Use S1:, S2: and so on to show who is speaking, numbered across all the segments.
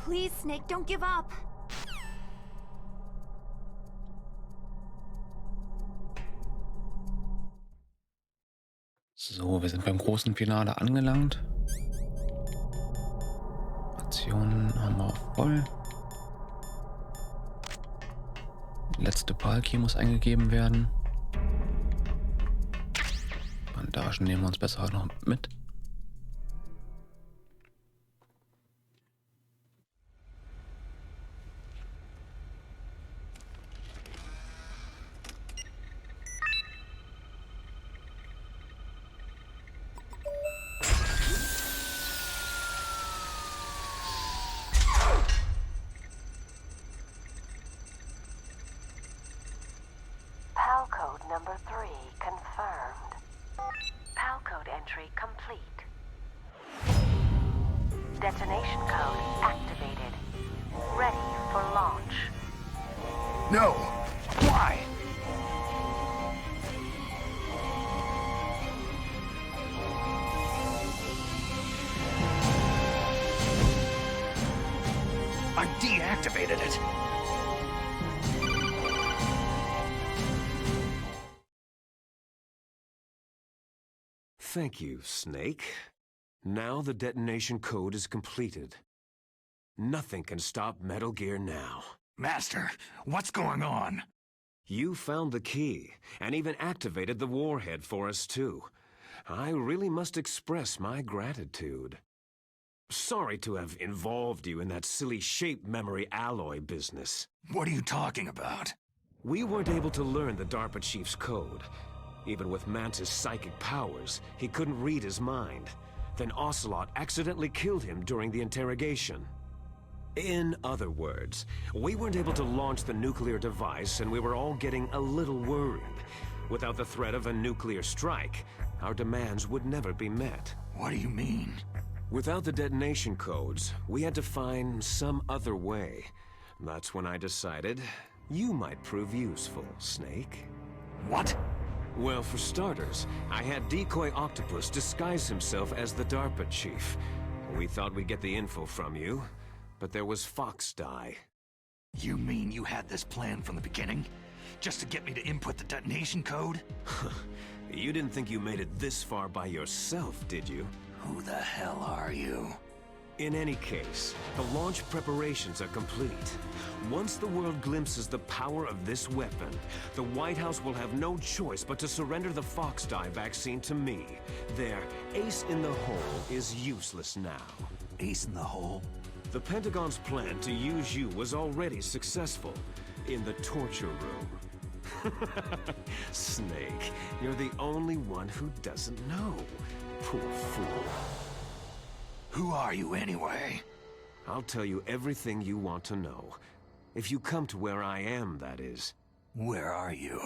S1: Please, Snake, don't give up.
S2: So, wir sind beim großen Finale angelangt. Aktionen haben wir auf voll. Die letzte Palki muss eingegeben werden. Bandagen nehmen wir uns besser noch mit.
S3: Number 3 confirmed. PAL code entry complete. Detonation code activated. Ready for launch.
S4: No! Why? I deactivated it.
S5: Thank you, Snake. Now the detonation code is completed. Nothing can stop Metal Gear now.
S4: Master, what's going on?
S5: You found the key, and even activated the warhead for us too. I really must express my gratitude. Sorry to have involved you in that silly shape memory alloy business.
S4: What are you talking about?
S5: We weren't able to learn the DARPA chief's code. Even with Mantis' psychic powers, he couldn't read his mind. Then Ocelot accidentally killed him during the interrogation. In other words, we weren't able to launch the nuclear device, and we were all getting a little worried. Without the threat of a nuclear strike, our demands would never be met.
S4: What do you mean?
S5: Without the detonation codes, we had to find some other way. That's when I decided you might prove useful, Snake.
S4: What?
S5: Well, for starters, I had Decoy Octopus disguise himself as the DARPA chief. We thought we'd get the info from you, but there was Fox Die.
S4: You mean you had this plan from the beginning? Just to get me to input the detonation code?
S5: You didn't think you made it this far by yourself, did you?
S4: Who the hell are you?
S5: In any case, the launch preparations are complete. Once the world glimpses the power of this weapon, the White House will have no choice but to surrender the Fox Die vaccine to me. Their ace in the hole is useless now.
S4: Ace in the hole?
S5: The Pentagon's plan to use you was already successful in the torture room. Snake, you're the only one who doesn't know. Poor fool.
S4: Who are you anyway?
S5: I'll tell you everything you want to know. If you come to where I am, that is.
S4: Where are you?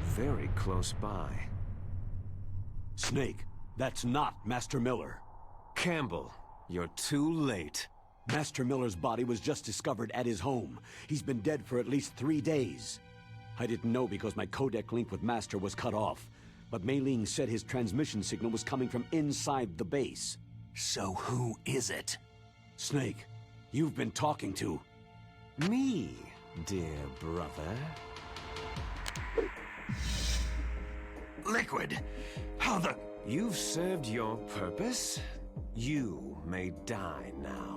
S5: Very close by.
S6: Snake, that's not Master Miller.
S5: Campbell, you're too late.
S6: Master Miller's body was just discovered at his home. He's been dead for at least 3 days. I didn't know because my codec link with Master was cut off. But Mei Ling said his transmission signal was coming from inside the base.
S4: So who is it?
S6: Snake, you've been talking to...
S5: Me, dear brother.
S4: Liquid! How the...
S5: You've served your purpose. You may die now.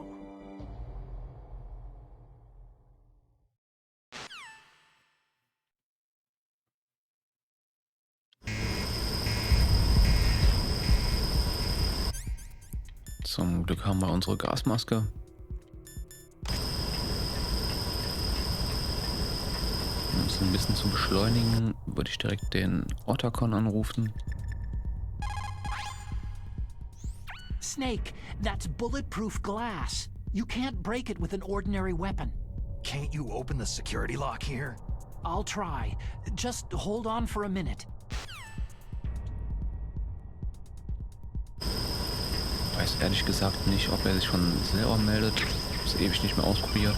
S2: Zum Glück haben wir unsere Gasmaske. Um es ein bisschen zu beschleunigen, würde ich direkt den Otacon anrufen.
S7: Snake, that's bulletproof glass. You can't break it with an ordinary weapon.
S4: Can't you open the security lock here?
S7: I'll try. Just hold on for a minute.
S2: Ich weiß ehrlich gesagt nicht, ob er sich schon selber meldet. Ich habe es ewig nicht mehr ausprobiert.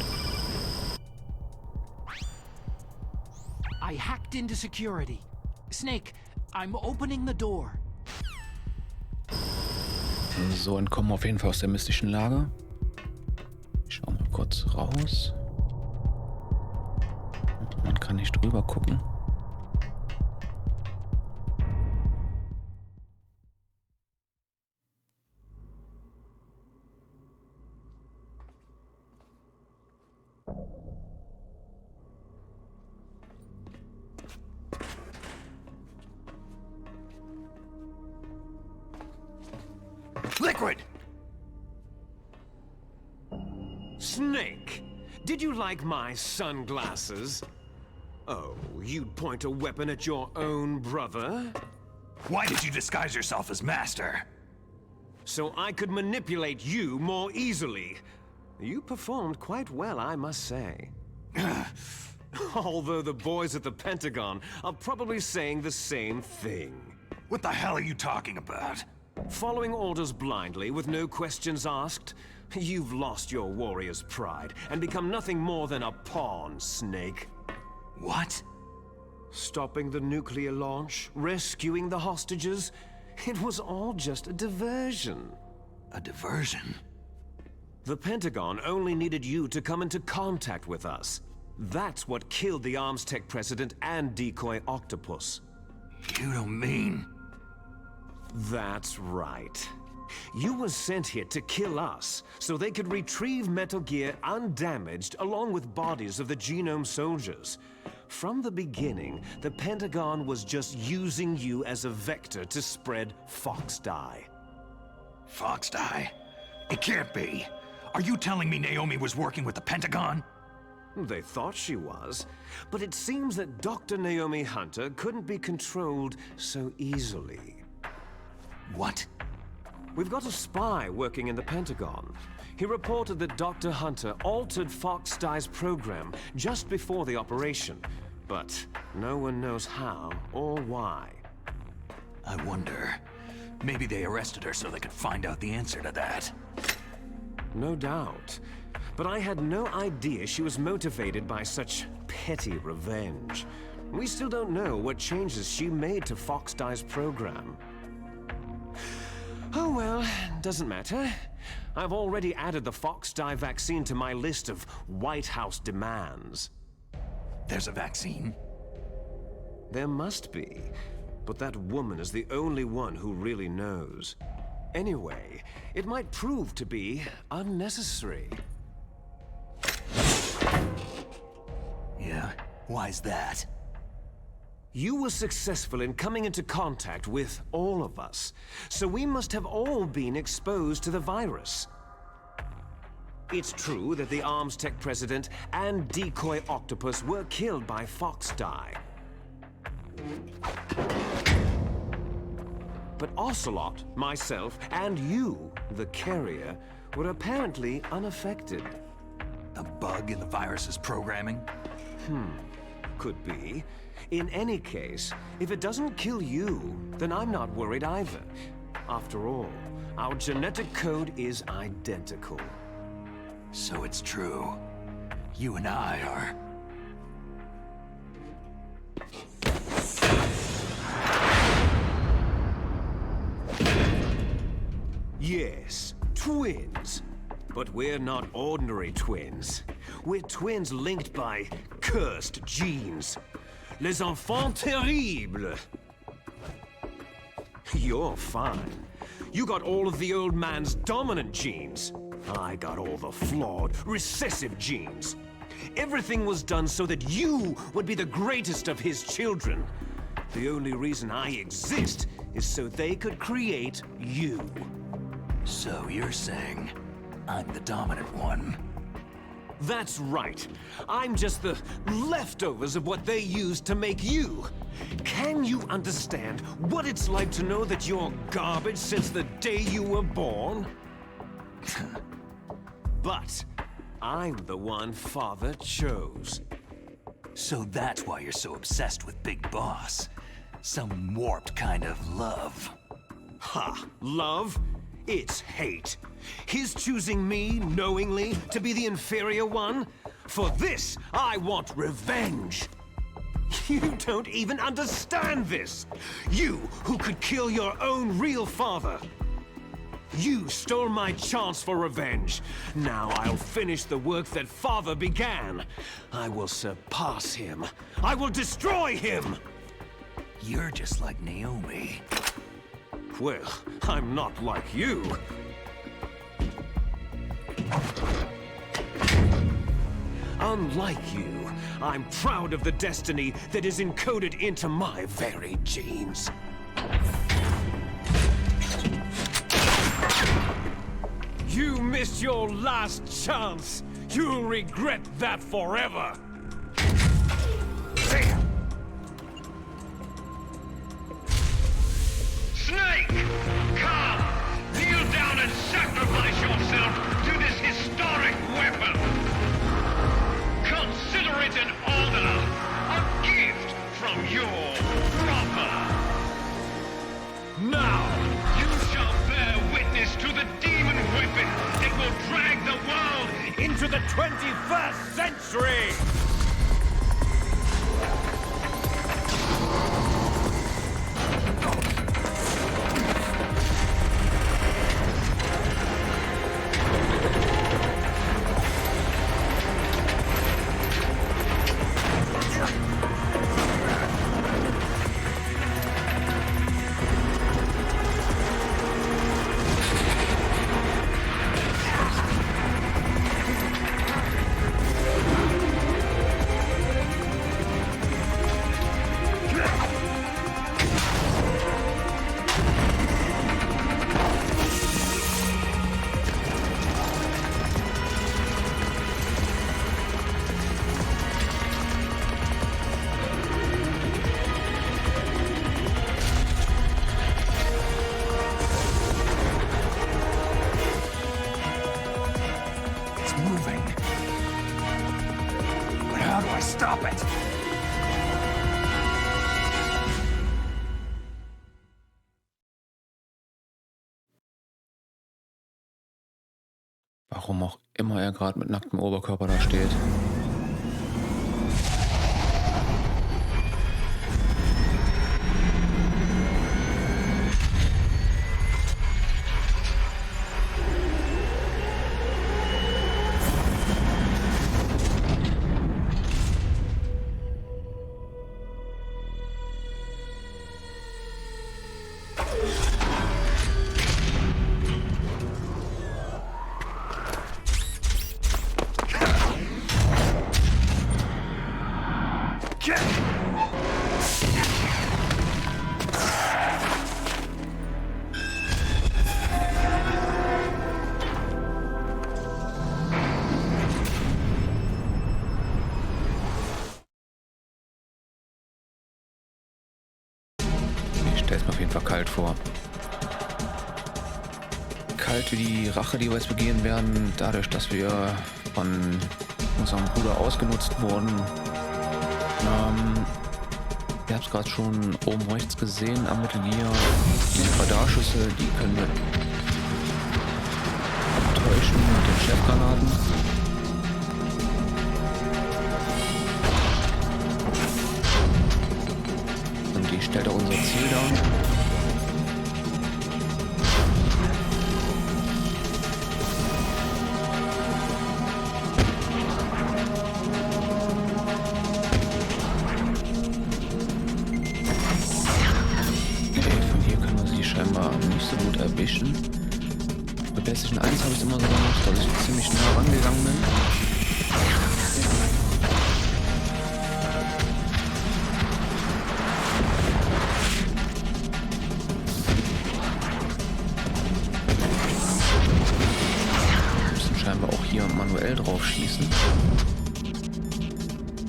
S7: I hacked into security. Snake, I'm opening the door.
S2: So entkommen wir auf jeden Fall aus der mystischen Lage. Ich schau mal kurz raus. Man kann nicht drüber gucken.
S4: Liquid!
S5: Snake, did you like my sunglasses? Oh, you'd point a weapon at your own brother?
S4: Why did you disguise yourself as Master?
S5: So I could manipulate you more easily. You performed quite well, I must say. Although the boys at the Pentagon are probably saying the same thing.
S4: What the hell are you talking about?
S5: Following orders blindly with no questions asked, you've lost your warrior's pride and become nothing more than a pawn, Snake.
S4: What?
S5: Stopping the nuclear launch, rescuing the hostages, it was all just a diversion.
S4: A diversion?
S5: The Pentagon only needed you to come into contact with us. That's what killed the Arms Tech president and decoy octopus.
S4: You don't mean...
S5: That's right. You were sent here to kill us, so they could retrieve Metal Gear undamaged along with bodies of the Genome soldiers. From the beginning, the Pentagon was just using you as a vector to spread Fox Dye.
S4: Fox Dye? It can't be. Are you telling me Naomi was working with the Pentagon?
S5: They thought she was, but it seems that Dr. Naomi Hunter couldn't be controlled so easily.
S4: What?
S5: We've got a spy working in the Pentagon. He reported that Dr. Hunter altered Fox Dye's program just before the operation, but no one knows how or why.
S4: I wonder. Maybe they arrested her so they could find out the answer to that.
S5: No doubt. But I had no idea she was motivated by such petty revenge. We still don't know what changes she made to Fox Dye's program. Oh well, doesn't matter. I've already added the Fox Dye vaccine to my list of White House demands.
S4: There's a vaccine?
S5: There must be, but that woman is the only one who really knows. Anyway, it might prove to be unnecessary.
S4: Yeah? Why's that?
S5: You were successful in coming into contact with all of us, so we must have all been exposed to the virus. It's true that the Arms Tech president and decoy octopus were killed by Fox Dye. But Ocelot, myself, and you, the carrier, were apparently unaffected.
S4: A bug in the virus's programming?
S5: Could be. In any case, if it doesn't kill you, then I'm not worried either. After all, our genetic code is identical.
S4: So it's true. You and I are...
S5: Yes, twins. But we're not ordinary twins. We're twins linked by cursed genes. Les enfants terribles. You're fine. You got all of the old man's dominant genes. I got all the flawed, recessive genes. Everything was done so that you would be the greatest of his children. The only reason I exist is so they could create you.
S4: So you're saying I'm the dominant one?
S5: That's right. I'm just the leftovers of what they used to make you. Can you understand what it's like to know that you're garbage since the day you were born? But I'm the one Father chose.
S4: So that's why you're so obsessed with Big Boss. Some warped kind of love.
S5: Ha! Love? It's hate. His choosing me, knowingly, to be the inferior one? For this, I want revenge. You don't even understand this. You, who could kill your own real father. You stole my chance for revenge. Now I'll finish the work that Father began. I will surpass him. I will destroy him!
S4: You're just like Naomi.
S5: Well, I'm not like you. Unlike you, I'm proud of the destiny that is encoded into my very genes. You missed your last chance. You'll regret that forever.
S1: Snake! Come! Kneel down and sacrifice yourself to this historic weapon! Consider it an honor, a gift from your brother! Now, you shall bear witness to the demon weapon that will drag the world into the 21st century!
S4: Stop it!
S2: Warum auch immer er gerade mit nacktem Oberkörper da steht. Der ist mir auf jeden Fall kalt vor. Kalt wie die Rache, die wir jetzt begehen werden, dadurch, dass wir von unserem Bruder ausgenutzt wurden. Ihr habt es gerade schon oben rechts gesehen am Mittelgier. Die Radarschüsse, die können wir täuschen mit den Chefgranaten. Die stellt auch unser Ziel dar. Okay, von hier können wir sie scheinbar nicht so gut erwischen. Bei PlayStation 1 habe ich es immer so gemacht, dass ich ziemlich nah rangegangen bin. Manuell drauf schießen.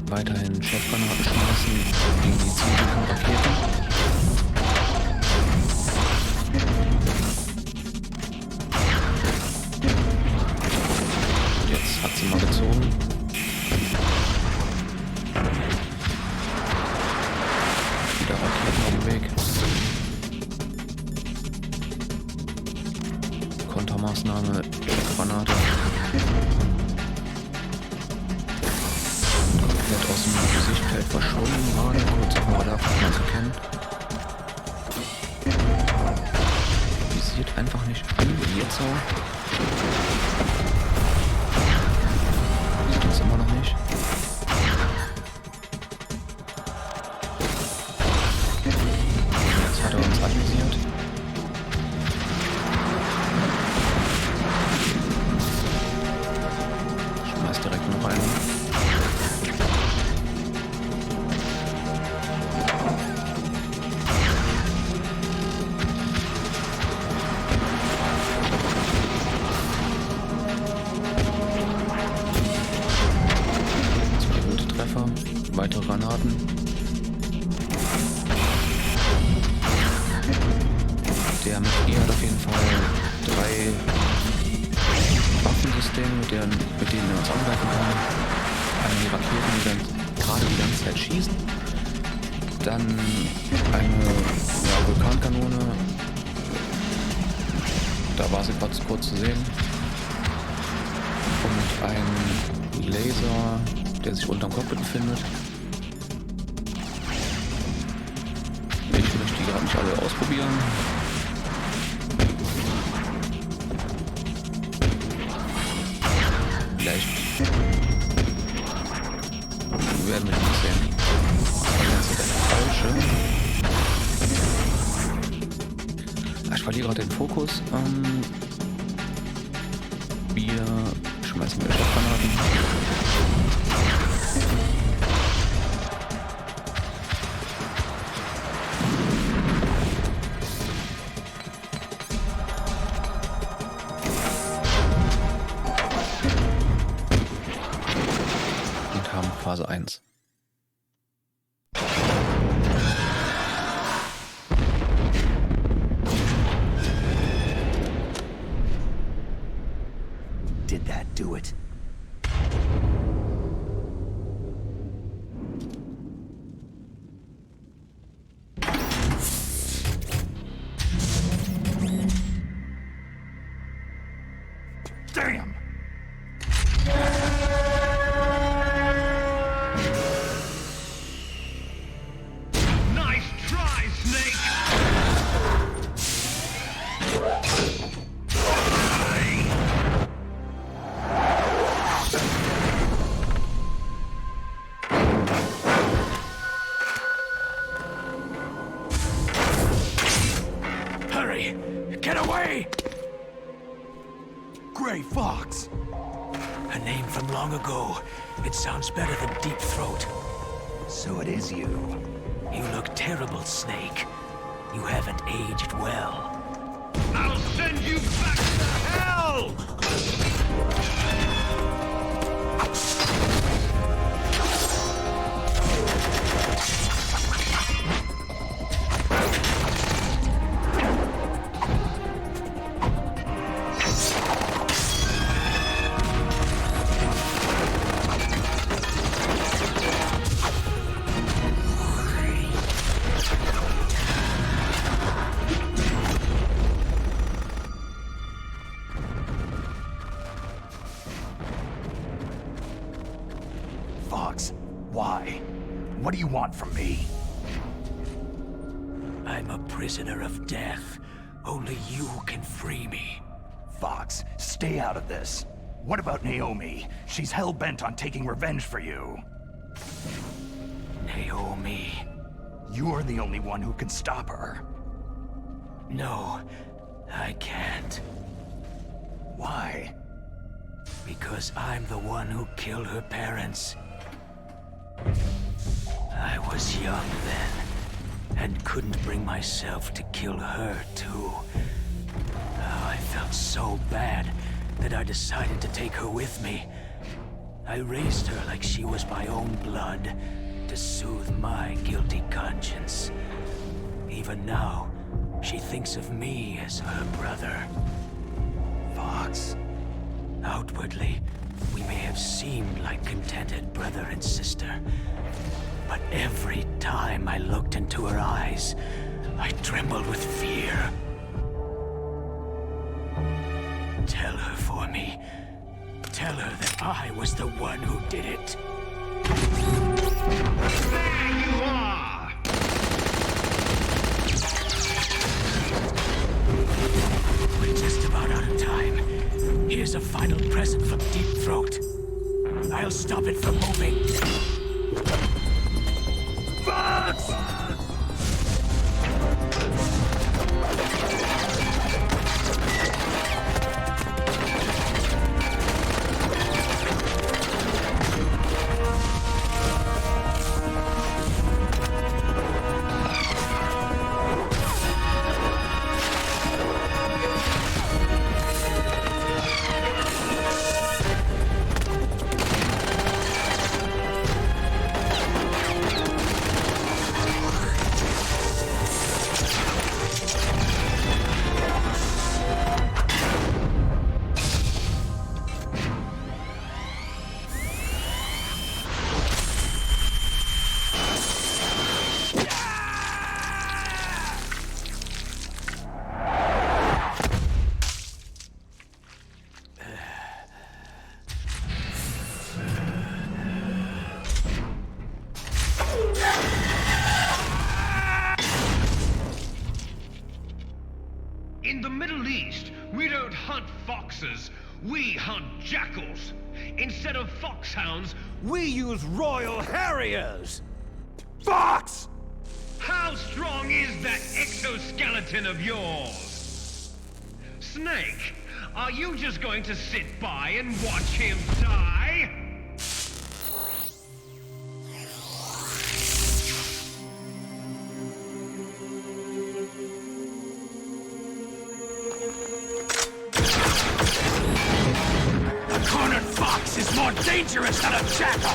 S2: Weiterhin Chefgranaten schmeißen gegen die zielgerichteten Raketen. Und jetzt hat sie mal gezogen. Wieder Raketen auf dem Weg. Kontermaßnahme, Granate. Komplett aus dem Sichtfeld verschwunden gerade, kurz auch mal davon zu kennen. Diese synchronisiert einfach nicht an, wie jetzt so. Das immer noch nicht. Jetzt hat er uns anvisiert. Schmeiß direkt noch einen. Weitere Granaten. Der MFG hat auf jeden Fall 3 Waffensysteme, mit denen er uns angreifen kann. Einmal die Raketen, die dann gerade die ganze Zeit schießen. Dann eine Vulkankanone. Da war sie kurz zu sehen. Und ein Laser, der sich unterm Cockpit befindet. Ich möchte die gerade nicht alle ausprobieren. Vielleicht werden wir nicht sehen. Das ist der falsche. Ich verliere gerade den Fokus. Wir schmeißen wieder Stoffgranaten. Phase 1.
S4: Did that do it? Damn! Get away! Gray Fox! A name from long ago. It sounds better than Deep Throat. So it is you. You look terrible, Snake. You haven't aged well.
S1: I'll send you back to hell!
S4: Why? What do you want from me? I'm a prisoner of death. Only you can free me. Fox, stay out of this. What about Naomi? She's hell-bent on taking revenge for you. Naomi? You're the only one who can stop her. No, I can't. Why? Because I'm the one who killed her parents. I was young then, and couldn't bring myself to kill her, too. I felt so bad that I decided to take her with me. I raised her like she was my own blood, to soothe my guilty conscience. Even now, she thinks of me as her brother. Fox. Outwardly, we may have seemed like contented brother and sister. But every time I looked into her eyes, I trembled with fear. Tell her for me. Tell her that I was the one who did it.
S1: There you are!
S4: is a final present from Deep Throat. I'll stop it from moving.
S1: Fox! In the Middle East, we don't hunt foxes, we hunt jackals. Instead of foxhounds, we use royal harriers. Fox! How strong is that exoskeleton of yours? Snake, are you just going to sit by and watch him die?
S4: Is more dangerous than a jackal!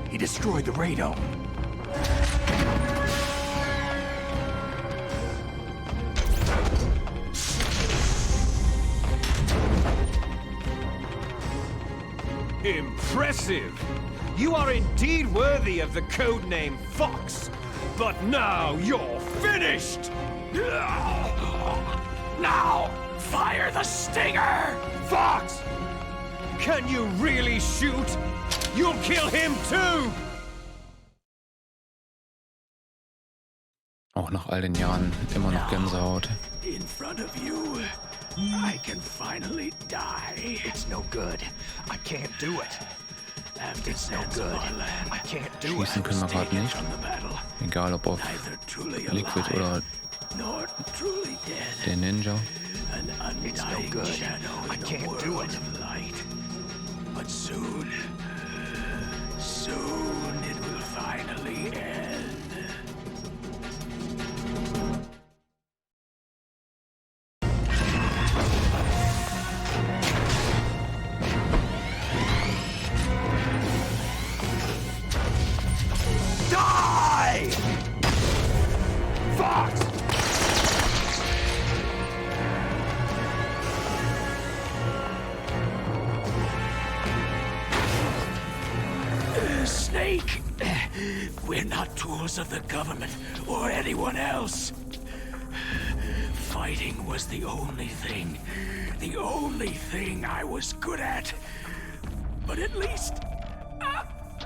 S4: He destroyed the radome.
S1: Impressive! You are indeed worthy of the codename Fox. But now you're finished!
S4: Now, fire the stinger!
S1: Fox! Can you really shoot? You'll kill him too!
S2: Auch nach all den Jahren immer noch Gänsehaut.
S4: In front of you, I can finally die.
S7: It's no good. I can't do it.
S4: It's no good.
S7: I can't do it.
S2: Schießen können wir gerade nicht. Egal ob auf Liquid oder den Ninja.
S7: It's no good. I can't do it.
S4: But soon it will finally end. Snake! We're not tools of the government or anyone else. Fighting was the only thing I was good at. But at least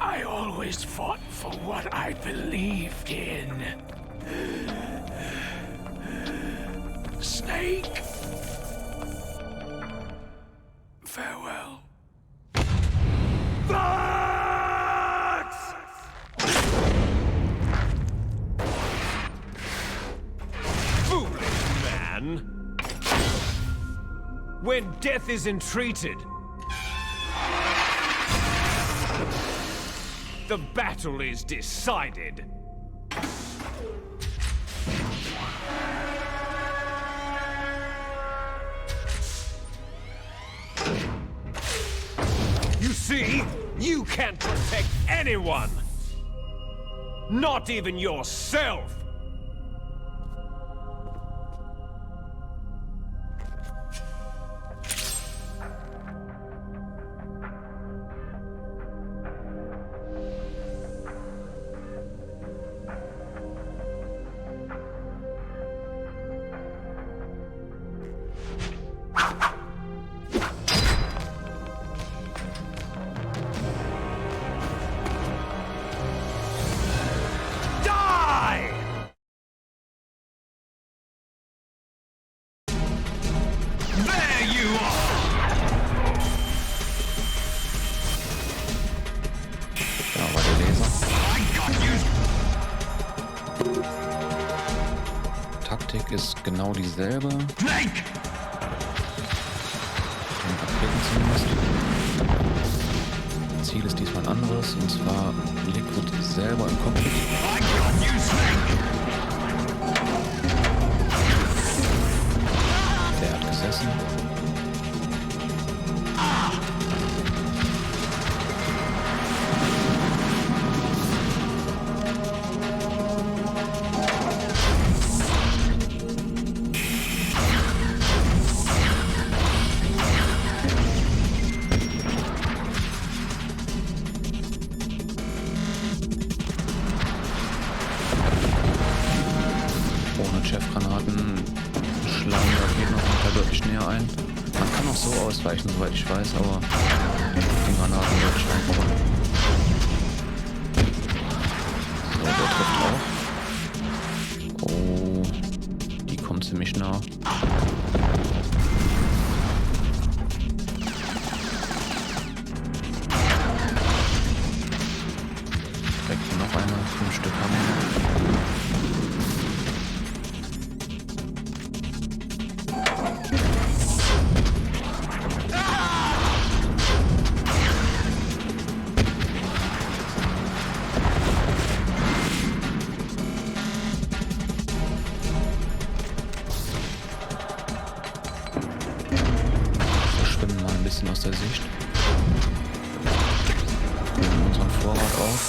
S4: I always fought for what I believed in. Snake! Farewell.
S1: When death is entreated, the battle is decided. You see, you can't protect anyone. Not even yourself.
S2: Taktik ist genau dieselbe.
S1: Snake!
S2: Zumindest. Ziel ist diesmal ein anderes, und zwar Liquid selber im Cockpit. Der hat gesessen. Ausweichen, soweit ich weiß, aber die Granaten wird einfach. So, der trifft auch. Oh, die kommt ziemlich nah. Direkt hier noch eine, 5 Stück haben wir. Aus der Sicht. Wir nehmen unseren Vorrat auf.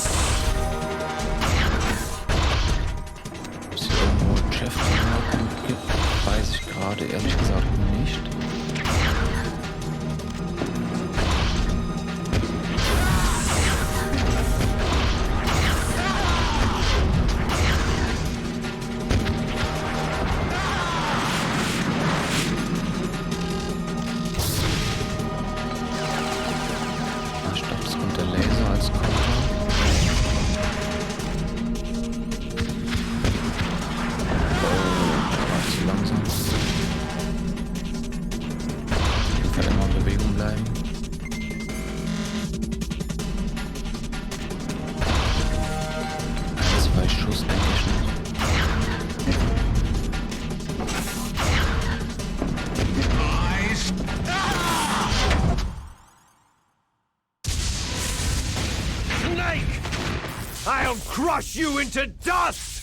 S2: Ob es hier irgendwo Chef-Granaten gibt, weiß ich gerade ehrlich gesagt nicht.
S1: I'll crush you into dust!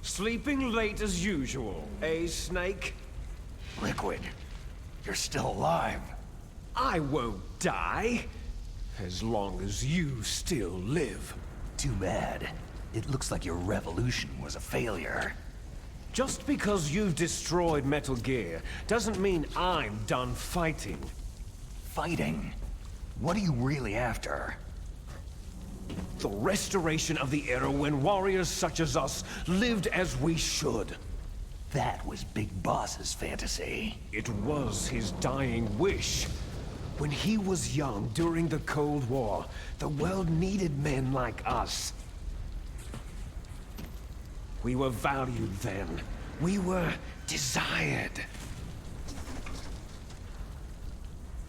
S5: Sleeping late as usual, eh, Snake?
S1: Liquid, you're still alive.
S5: I won't die, as long as you still live.
S1: Too bad. It looks like your revolution was a failure.
S5: Just because you've destroyed Metal Gear doesn't mean I'm done fighting.
S1: Fighting? What are you really after?
S5: The restoration of the era when warriors such as us lived as we should.
S1: That was Big Boss's fantasy.
S5: It was his dying wish. When he was young during the Cold War, the world needed men like us. We were valued then. We were desired.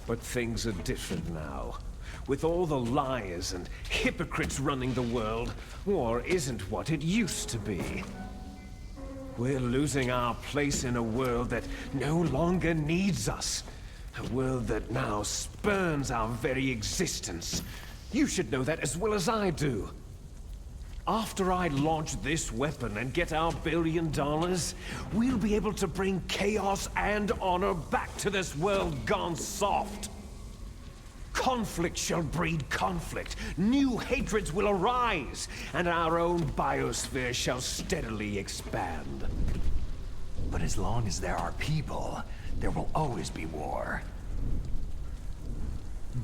S5: But things are different now. With all the liars and hypocrites running the world, war isn't what it used to be. We're losing our place in a world that no longer needs us. A world that now spurns our very existence. You should know that as well as I do. After I launch this weapon and get our $1 billion, we'll be able to bring chaos and honor back to this world gone soft. Conflict shall breed conflict. New hatreds will arise, and our own biosphere shall steadily expand.
S8: But as long as there are people, there will always be war.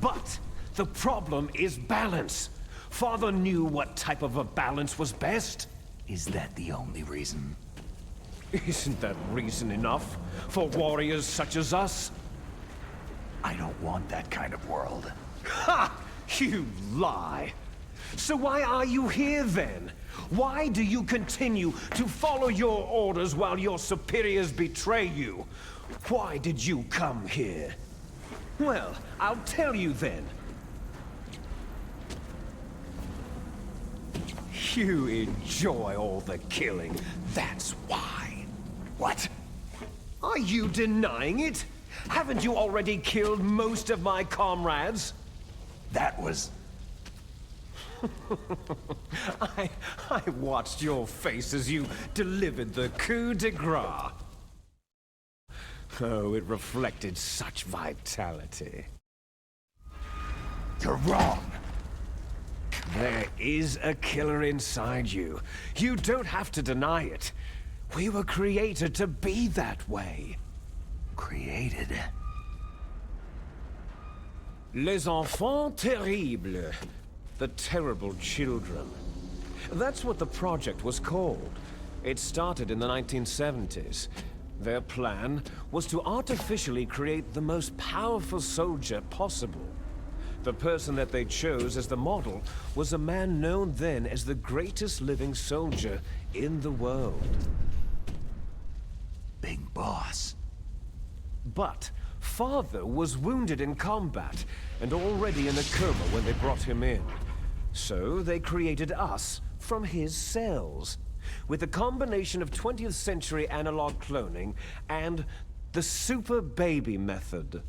S5: But the problem is balance. Father knew what type of a balance was best.
S8: Is that the only reason?
S5: Isn't that reason enough for warriors such as us?
S8: I don't want that kind of world.
S5: Ha! You lie! So why are you here then? Why do you continue to follow your orders while your superiors betray you? Why did you come here? Well, I'll tell you then. You enjoy all the killing, that's why.
S8: What?
S5: Are you denying it? Haven't you already killed most of my comrades?
S8: That was...
S5: I watched your face as you delivered the coup de grace. Oh, it reflected such vitality.
S8: You're wrong.
S5: There is a killer inside you. You don't have to deny it. We were created to be that way.
S8: Created?
S5: Les enfants terribles. The terrible children. That's what the project was called. It started in the 1970s. Their plan was to artificially create the most powerful soldier possible. The person that they chose as the model was a man known then as the greatest living soldier in the world.
S8: Big boss.
S5: But Father was wounded in combat and already in a coma when they brought him in. So they created us from his cells, with a combination of 20th century analog cloning and the super baby method.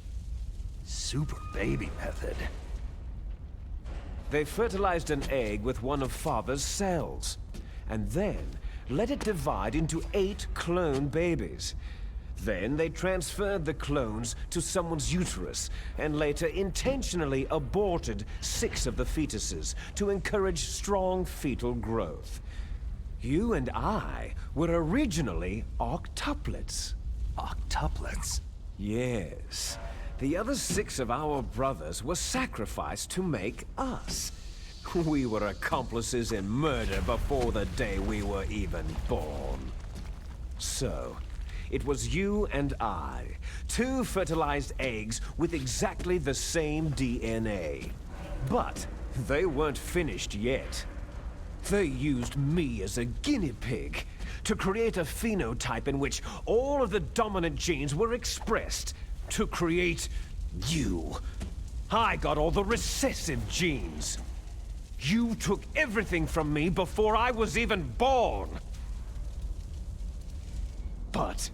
S8: Super baby method?
S5: They fertilized an egg with one of Father's cells, and then let it divide into 8 clone babies. Then they transferred the clones to someone's uterus, and later intentionally aborted 6 of the fetuses to encourage strong fetal growth. You and I were originally octuplets.
S8: Octuplets?
S5: Yes. The other 6 of our brothers were sacrificed to make us. We were accomplices in murder before the day we were even born. So, it was you and I, 2 fertilized eggs with exactly the same DNA. But they weren't finished yet. They used me as a guinea pig to create a phenotype in which all of the dominant genes were expressed to create you. I got all the recessive genes. You took everything from me before I was even born. But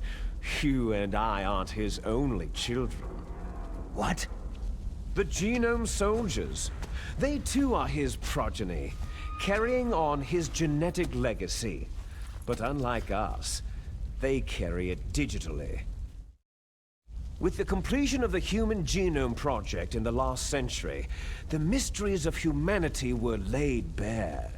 S5: you and I aren't his only children.
S8: What?
S5: The Genome Soldiers. They too are his progeny, carrying on his genetic legacy. But unlike us, they carry it digitally. With the completion of the Human Genome Project in the last century, the mysteries of humanity were laid bare.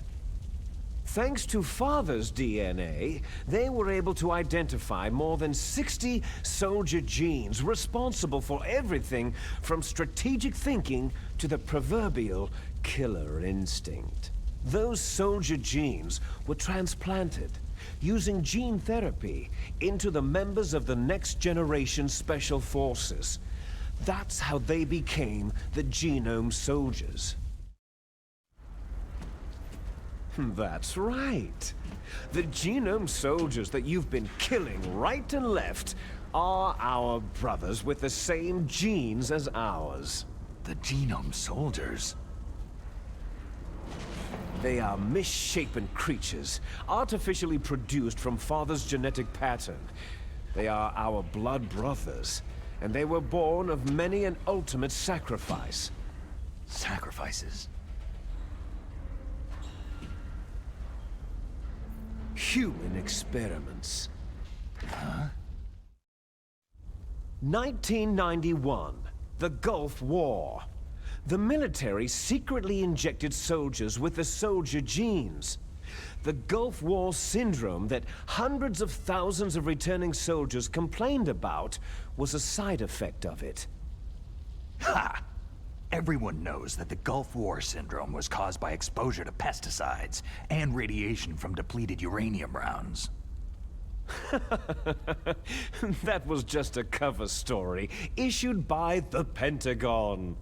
S5: Thanks to Father's DNA, they were able to identify more than 60 soldier genes responsible for everything from strategic thinking to the proverbial killer instinct. Those soldier genes were transplanted, using gene therapy, into the members of the next generation Special Forces. That's how they became the Genome Soldiers. That's right. The Genome Soldiers that you've been killing right and left are our brothers with the same genes as ours.
S8: The Genome Soldiers?
S5: They are misshapen creatures, artificially produced from Father's genetic pattern. They are our blood brothers, and they were born of many an ultimate sacrifice.
S8: Sacrifices?
S5: Human experiments. Huh? 1991, the Gulf War. The military secretly injected soldiers with the soldier genes. The Gulf War syndrome that hundreds of thousands of returning soldiers complained about was a side effect of it.
S8: Ha! Everyone knows that the Gulf War syndrome was caused by exposure to pesticides and radiation from depleted uranium rounds.
S5: That was just a cover story issued by the Pentagon.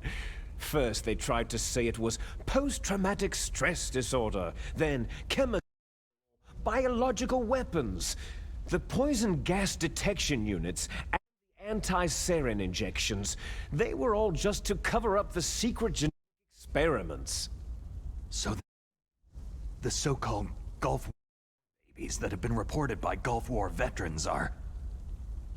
S5: First, they tried to say it was post-traumatic stress disorder, then chemical, biological weapons. The poison gas detection units and the anti-sarin injections, they were all just to cover up the secret genetic experiments.
S8: So the so-called Gulf War babies that have been reported by Gulf War veterans are...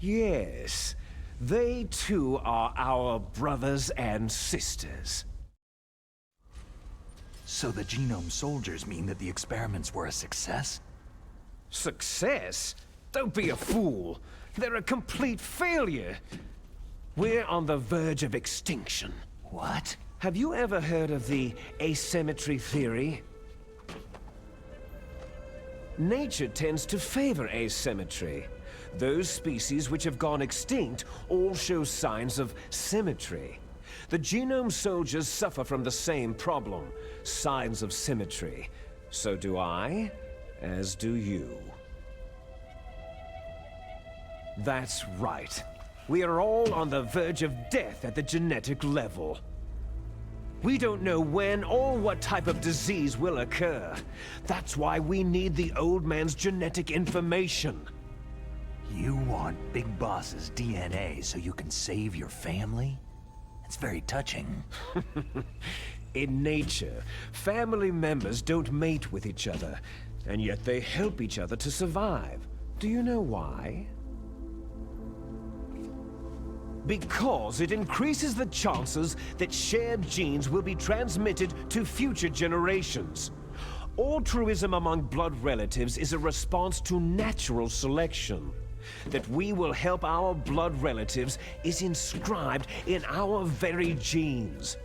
S5: Yes. They too are our brothers and sisters.
S8: So the genome soldiers mean that the experiments were a success?
S5: Success? Don't be a fool. They're a complete failure. We're on the verge of extinction.
S8: What?
S5: Have you ever heard of the asymmetry theory? Nature tends to favor asymmetry. Those species which have gone extinct all show signs of symmetry. The genome soldiers suffer from the same problem, signs of symmetry. So do I, as do you. That's right. We are all on the verge of death at the genetic level. We don't know when or what type of disease will occur. That's why we need the old man's genetic information.
S8: You want Big Boss's DNA so you can save your family? It's very touching.
S5: In nature, family members don't mate with each other, and yet they help each other to survive. Do you know why? Because it increases the chances that shared genes will be transmitted to future generations. Altruism among blood relatives is a response to natural selection. That we will help our blood relatives is inscribed in our very genes.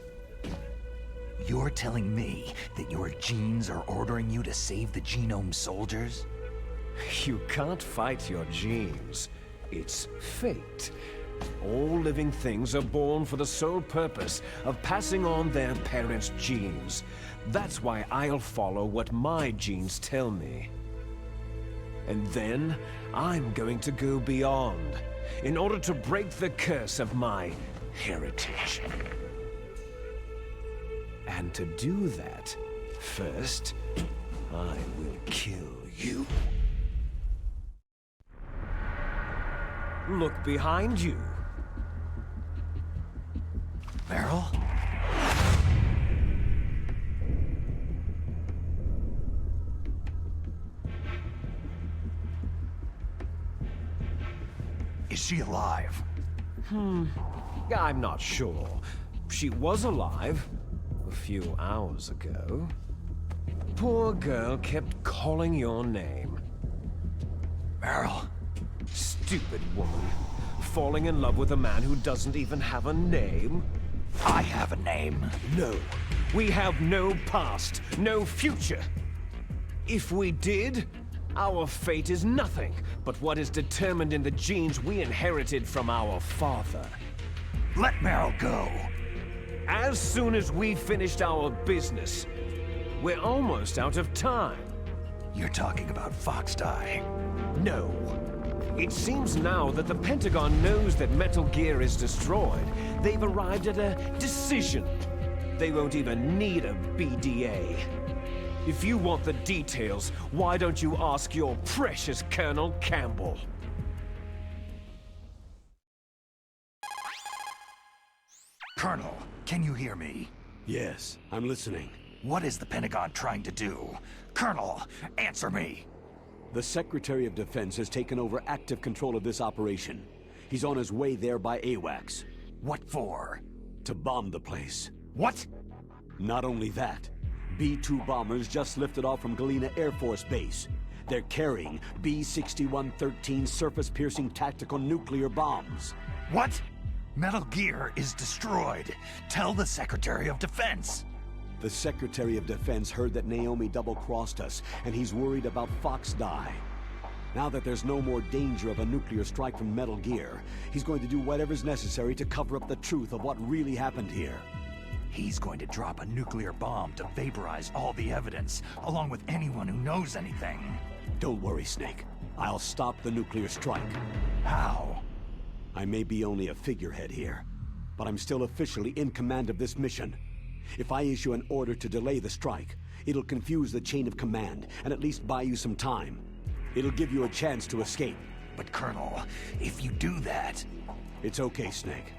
S8: You're telling me that your genes are ordering you to save the genome soldiers?
S5: You can't fight your genes. It's fate. All living things are born for the sole purpose of passing on their parents' genes. That's why I'll follow what my genes tell me. And then, I'm going to go beyond, in order to break the curse of my heritage. And to do that, first, I will kill you. Look behind you.
S8: Meryl? Is she alive?
S5: I'm not sure. She was alive a few hours ago. Poor girl kept calling your name.
S8: Meryl?
S5: Stupid woman. Falling in love with a man who doesn't even have a name?
S8: I have a name.
S5: No. We have no past, no future. If we did, our fate is nothing but what is determined in the genes we inherited from our father.
S8: Let Meryl go.
S5: As soon as we finished our business, we're almost out of time.
S8: You're talking about Foxdie.
S5: No. It seems now that the Pentagon knows that Metal Gear is destroyed. They've arrived at a decision. They won't even need a BDA. If you want the details, why don't you ask your precious Colonel Campbell?
S8: Colonel, can you hear me?
S6: Yes, I'm listening.
S8: What is the Pentagon trying to do? Colonel, answer me!
S6: The Secretary of Defense has taken over active control of this operation. He's on his way there by AWACS.
S8: What for?
S6: To bomb the place.
S8: What?
S6: Not only that, B-2 bombers just lifted off from Galena Air Force Base. They're carrying B-6113 surface-piercing tactical nuclear bombs.
S8: What? Metal Gear is destroyed. Tell the Secretary of Defense.
S6: The Secretary of Defense heard that Naomi double-crossed us, and he's worried about Fox Die. Now that there's no more danger of a nuclear strike from Metal Gear, he's going to do whatever's necessary to cover up the truth of what really happened here.
S8: He's going to drop a nuclear bomb to vaporize all the evidence, along with anyone who knows anything.
S6: Don't worry, Snake. I'll stop the nuclear strike.
S8: How?
S6: I may be only a figurehead here, but I'm still officially in command of this mission. If I issue an order to delay the strike, it'll confuse the chain of command and at least buy you some time. It'll give you a chance to escape.
S8: But Colonel, if you do that...
S6: It's okay, Snake.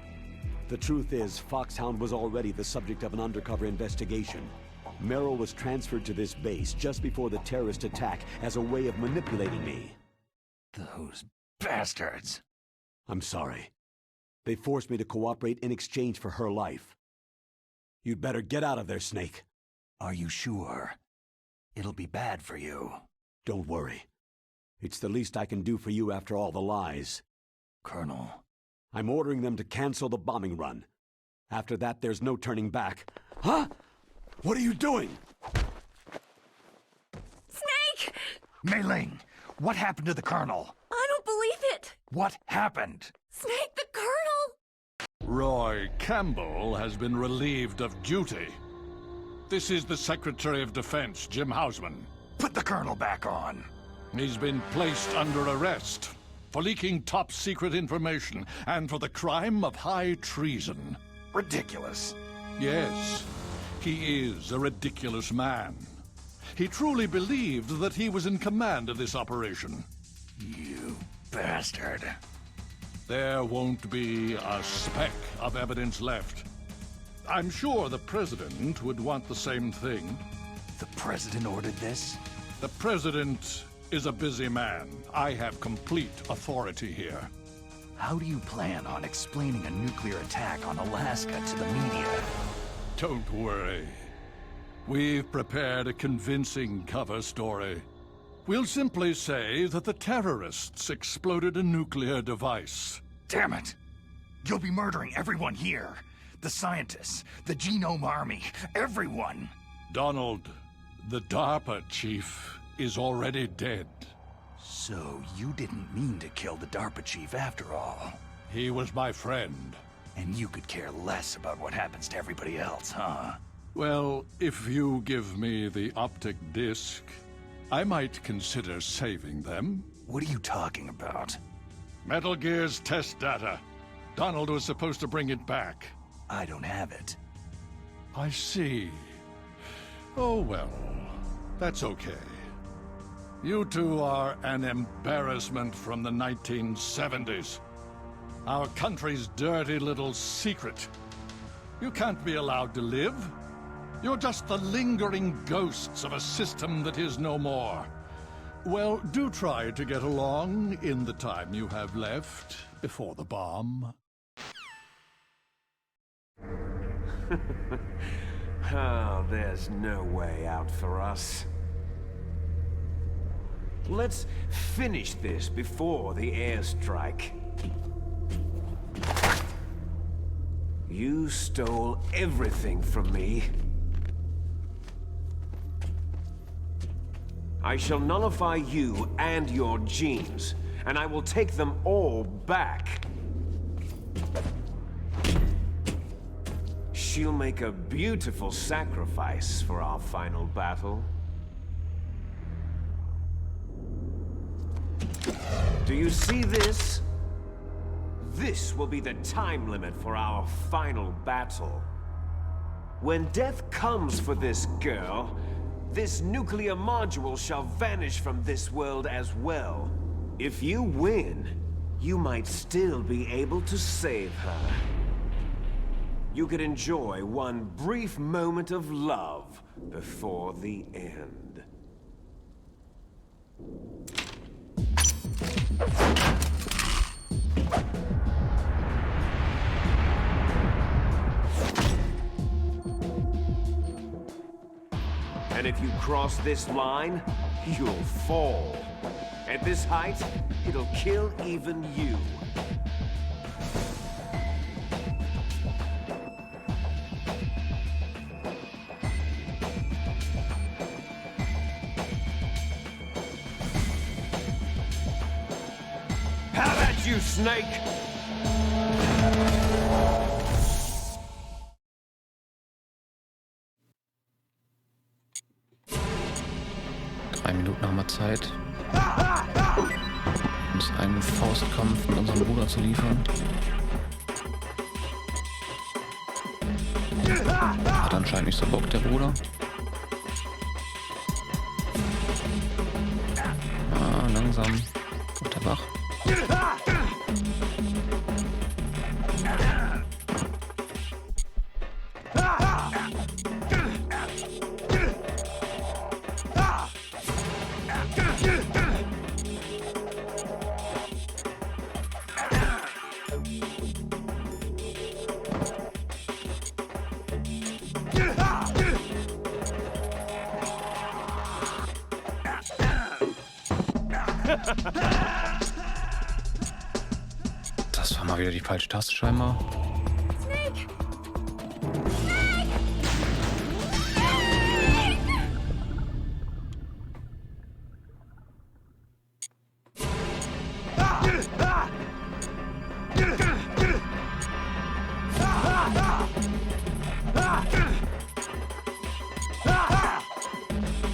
S6: The truth is, Foxhound was already the subject of an undercover investigation. Merrill was transferred to this base just before the terrorist attack as a way of manipulating me.
S8: Those bastards.
S6: I'm sorry. They forced me to cooperate in exchange for her life. You'd better get out of there, Snake.
S8: Are you sure? It'll be bad for you.
S6: Don't worry. It's the least I can do for you after all the lies.
S8: Colonel.
S6: I'm ordering them to cancel the bombing run. After that, there's no turning back. Huh? What are you doing?
S9: Snake!
S8: Mei Ling, what happened to the Colonel?
S9: I don't believe it!
S8: What happened?
S9: Snake, the Colonel!
S10: Roy Campbell has been relieved of duty. This is the Secretary of Defense, Jim Hausman.
S8: Put the Colonel back on.
S10: He's been placed under arrest for leaking top-secret information and for the crime of high treason.
S8: Ridiculous.
S10: Yes, he is a ridiculous man. He truly believed that he was in command of this operation.
S8: You bastard.
S10: There won't be a speck of evidence left. I'm sure the President would want the same thing.
S8: The President ordered this?
S10: The President is a busy man. I have complete authority here.
S8: How do you plan on explaining a nuclear attack on Alaska to the media?
S10: Don't worry. We've prepared a convincing cover story. We'll simply say that the terrorists exploded a nuclear device.
S8: Damn it! You'll be murdering everyone here. The scientists, the Genome Army, everyone!
S10: Donald, the DARPA chief, is already dead.
S8: So you didn't mean to kill the DARPA chief after all.
S10: He was my friend.
S8: And you could care less about what happens to everybody else, huh?
S10: Well, if you give me the optic disc, I might consider saving them.
S8: What are you talking about?
S10: Metal Gear's test data. Donald was supposed to bring it back.
S8: I don't have it.
S10: I see. Oh well, that's okay. You two are an embarrassment from the 1970s. Our country's dirty little secret. You can't be allowed to live. You're just the lingering ghosts of a system that is no more. Well, do try to get along in the time you have left before the bomb.
S5: Oh, there's no way out for us. Let's finish this before the airstrike. You stole everything from me. I shall nullify you and your genes, and I will take them all back. She'll make a beautiful sacrifice for our final battle. Do you see this? This will be the time limit for our final battle. When death comes for this girl, this nuclear module shall vanish from this world as well. If you win, you might still be able to save her. You could enjoy one brief moment of love before the end. And if you cross this line, you'll fall. At this height, it'll kill even you.
S1: got you, Snake!
S2: 3 Minuten haben wir Zeit, uns einen Faustkampf mit unserem Bruder zu liefern. Hat anscheinend nicht so Bock, der Bruder. Ah, langsam. Wird er wach. Das war mal wieder die falsche Taste scheinbar.
S9: Snake!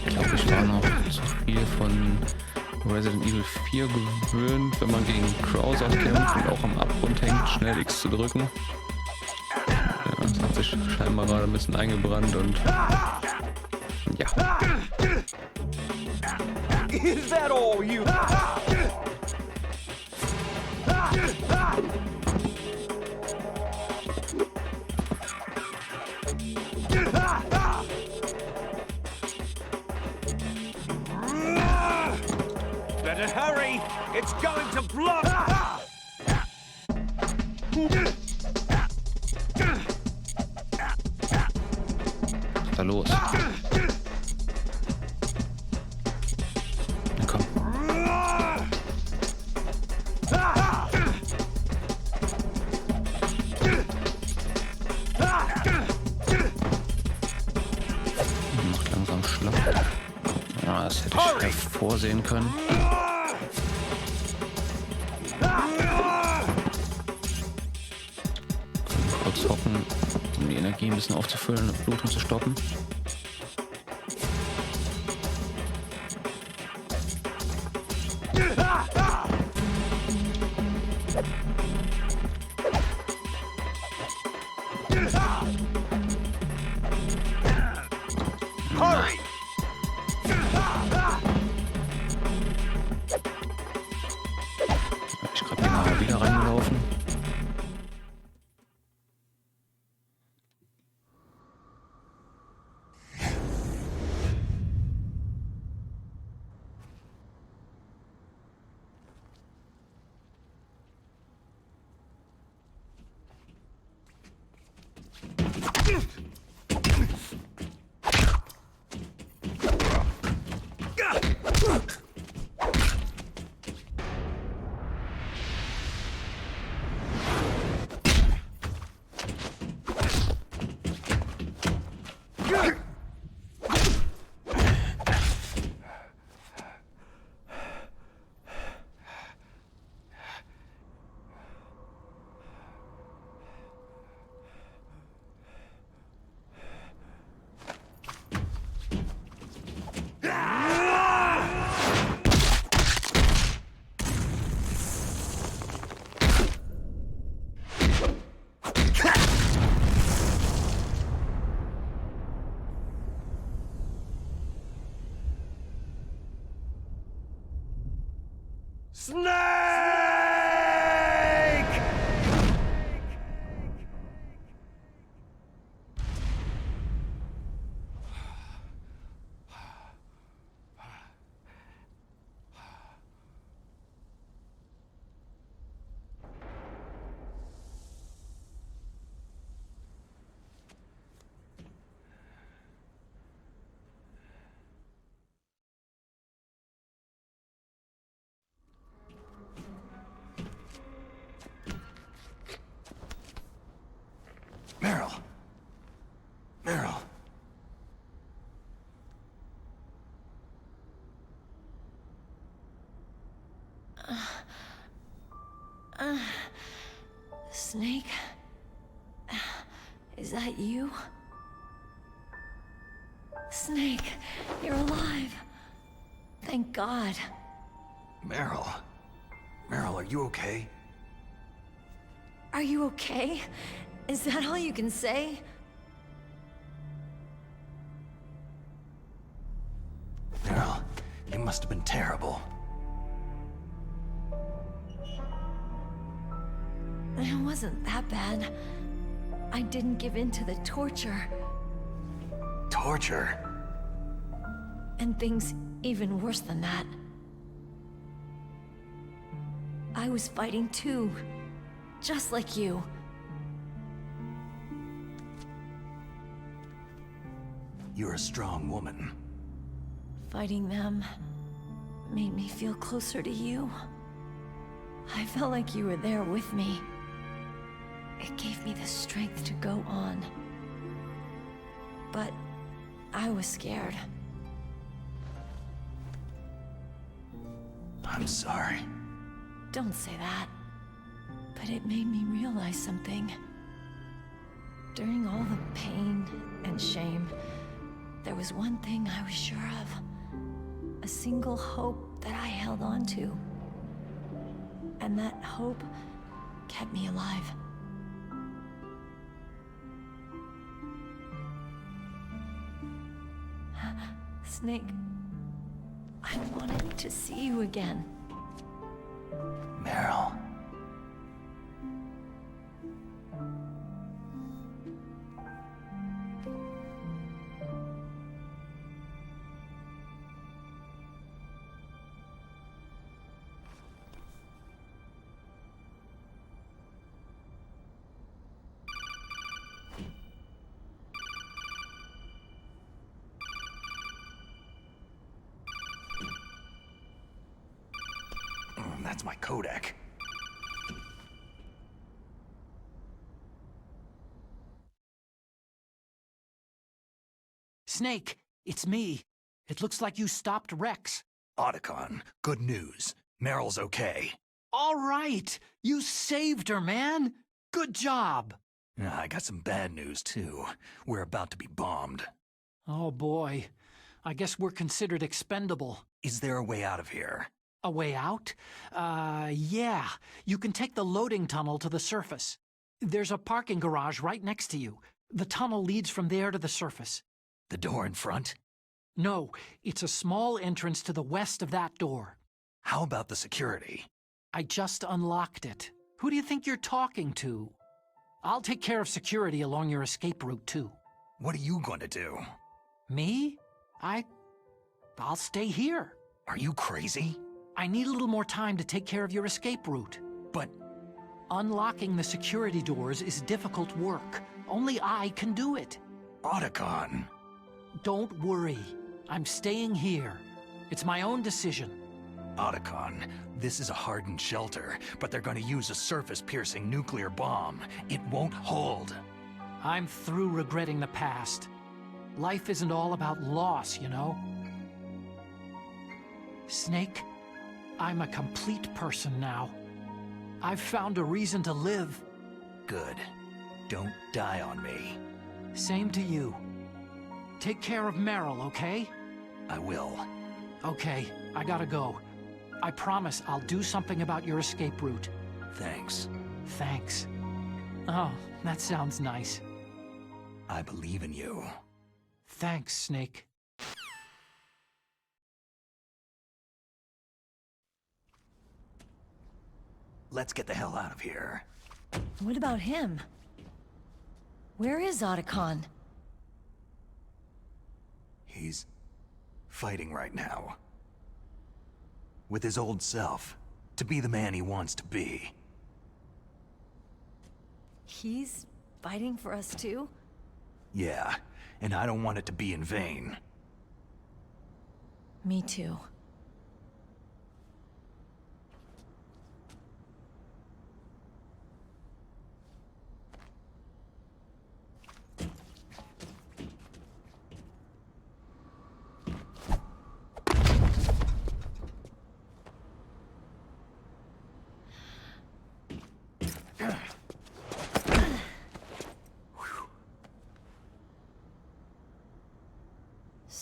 S2: Ich glaube, ich war noch zu viel von Resident Evil 4 gewöhnt, wenn man gegen Krauser kämpft und auch am Abgrund hängt, schnell X zu drücken. Ja, das hat sich scheinbar gerade ein bisschen eingebrannt und ja.
S1: Is that all you... Better hurry! It's going to blow!
S2: Was ist da los? Na komm. Macht langsam schlapp. Ja, das hätte ich vielleicht vorsehen können. Kurz hocken, um die Energie ein bisschen aufzufüllen und Blutung zu stoppen.
S1: Hurry!
S2: Ich gerade genau wieder reingelaufen.
S1: Snake!
S9: Snake? Is that you? Snake, you're alive. Thank God.
S8: Meryl. Meryl, are you okay?
S9: Are you okay? Is that all you can say?
S8: Meryl, you must have been terrible.
S9: It wasn't that bad. I didn't give in to the torture.
S8: Torture?
S9: And things even worse than that. I was fighting too. Just like you.
S8: You're a strong woman.
S9: Fighting them made me feel closer to you. I felt like you were there with me. It gave me the strength to go on. But I was scared.
S8: I'm sorry.
S9: Don't say that. But it made me realize something. During all the pain and shame, there was one thing I was sure of. A single hope that I held on to. And that hope kept me alive. Snake, I wanted to see you again.
S8: Meryl. That's my codec.
S7: Snake, it's me. It looks like you stopped Rex.
S8: Otacon, good news. Meryl's okay.
S7: All right! You saved her, man! Good job!
S8: I got some bad news, too. We're about to be bombed.
S7: Oh boy. I guess we're considered expendable.
S8: Is there a way out of here?
S7: A way out? Yeah. You can take the loading tunnel to the surface. There's a parking garage right next to you. The tunnel leads from there to the surface.
S8: The door in front?
S7: No, it's a small entrance to the west of that door.
S8: How about the security?
S7: I just unlocked it. Who do you think you're talking to? I'll take care of security along your escape route, too.
S8: What are you going to do?
S7: Me? I'll stay here.
S8: Are you crazy?
S7: I need a little more time to take care of your escape route.
S8: But
S7: unlocking the security doors is difficult work. Only I can do it.
S8: Otacon.
S7: Don't worry. I'm staying here. It's my own decision.
S8: Otacon, this is a hardened shelter, but they're going to use a surface-piercing nuclear bomb. It won't hold.
S7: I'm through regretting the past. Life isn't all about loss, you know? Snake, I'm a complete person now. I've found a reason to live.
S8: Good. Don't die on me.
S7: Same to you. Take care of Meryl, okay?
S8: I will.
S7: Okay, I gotta go. I promise I'll do something about your escape route.
S8: Thanks.
S7: Thanks. Oh, that sounds nice.
S8: I believe in you.
S7: Thanks, Snake.
S8: Let's get the hell out of here.
S9: What about him? Where is Otacon?
S8: He's fighting right now. With his old self. To be the man he wants to be.
S9: He's fighting for us too?
S8: Yeah, and I don't want it to be in vain.
S9: Me too.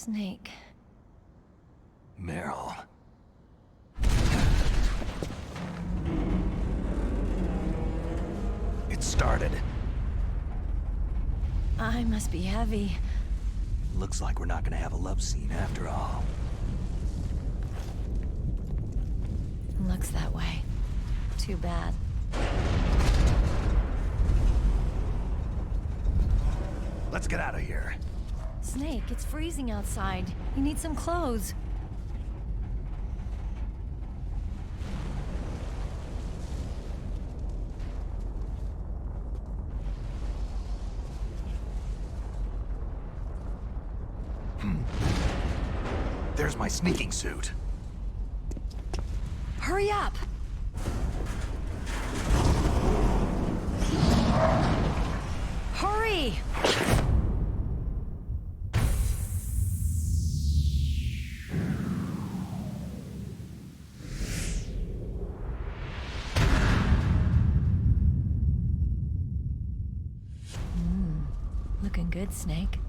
S9: Snake.
S8: Meryl. It started.
S9: I must be heavy.
S8: Looks like we're not gonna have a love scene after all.
S9: Looks that way. Too bad.
S8: Let's get out of here.
S9: Snake, it's freezing outside. You need some clothes.
S8: There's my sneaking suit.
S9: Hurry up! Hurry! Looking good, Snake.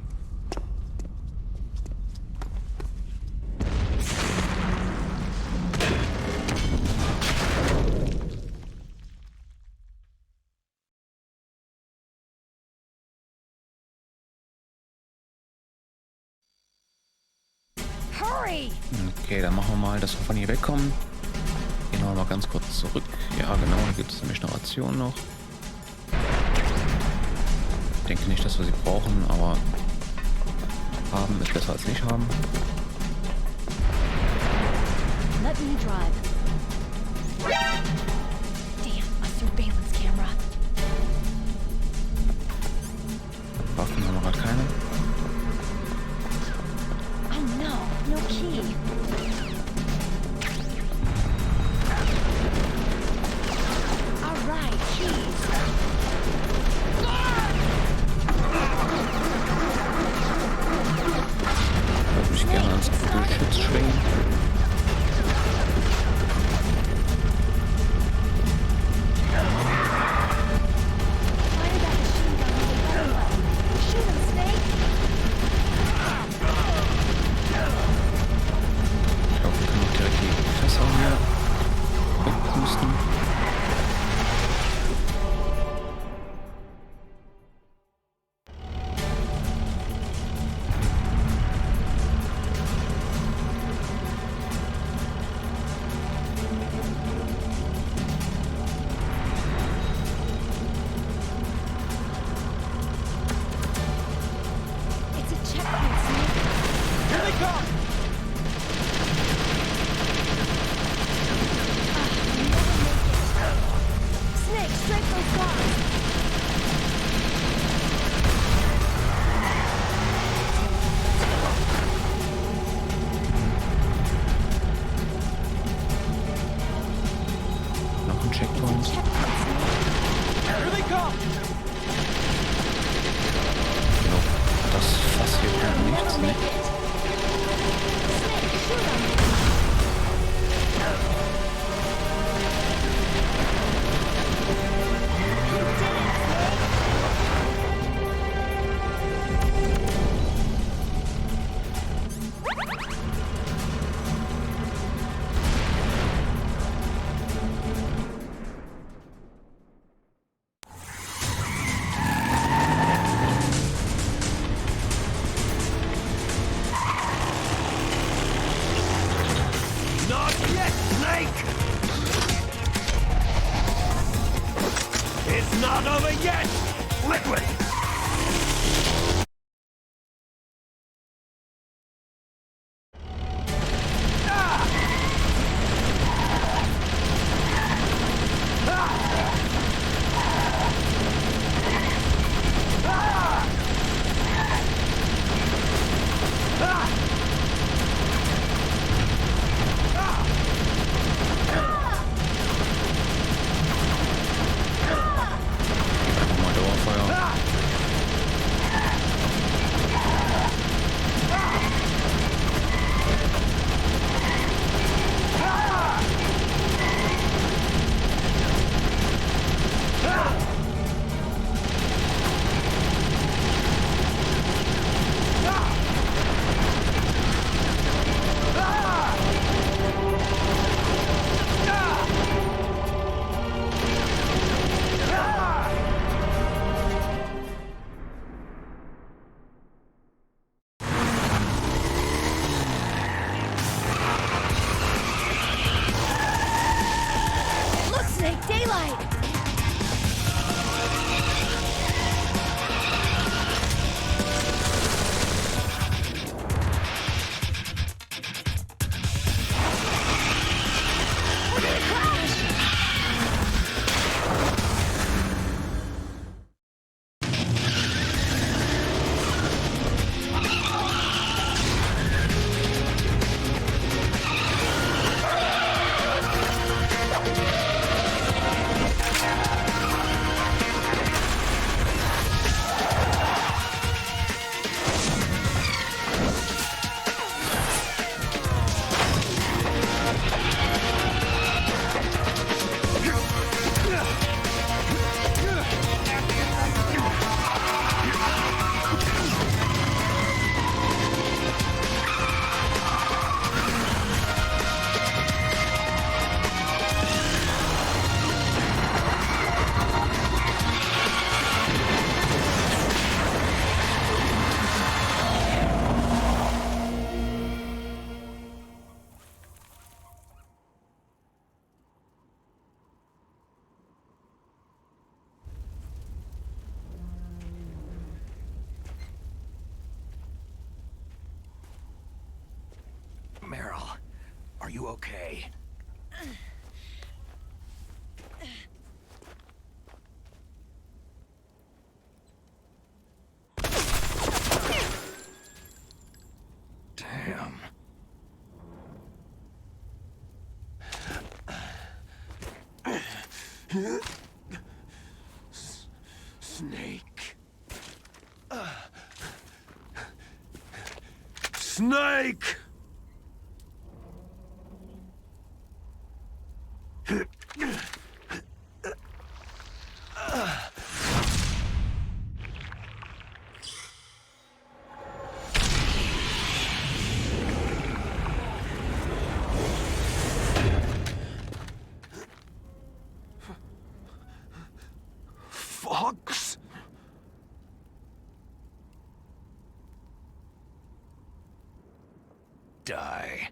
S9: Hurry!
S2: Okay, dann machen wir mal, dass wir von hier wegkommen. Gehen wir mal ganz kurz zurück. Ja, genau, da gibt es nämlich eine Ration noch. Ich denke nicht, dass wir sie brauchen, aber haben ist besser als nicht haben.
S9: Let me drive. Damn, a surveillance camera.
S2: Waffen haben wir gerade keine.
S9: Oh no, no key. All right, keys.
S2: Ich würde mich gerne ans Geschütz schwingen.
S9: daylight! We're gonna crash!
S8: Meryl, are you okay? Damn. Snake. Snake! Fox? Die.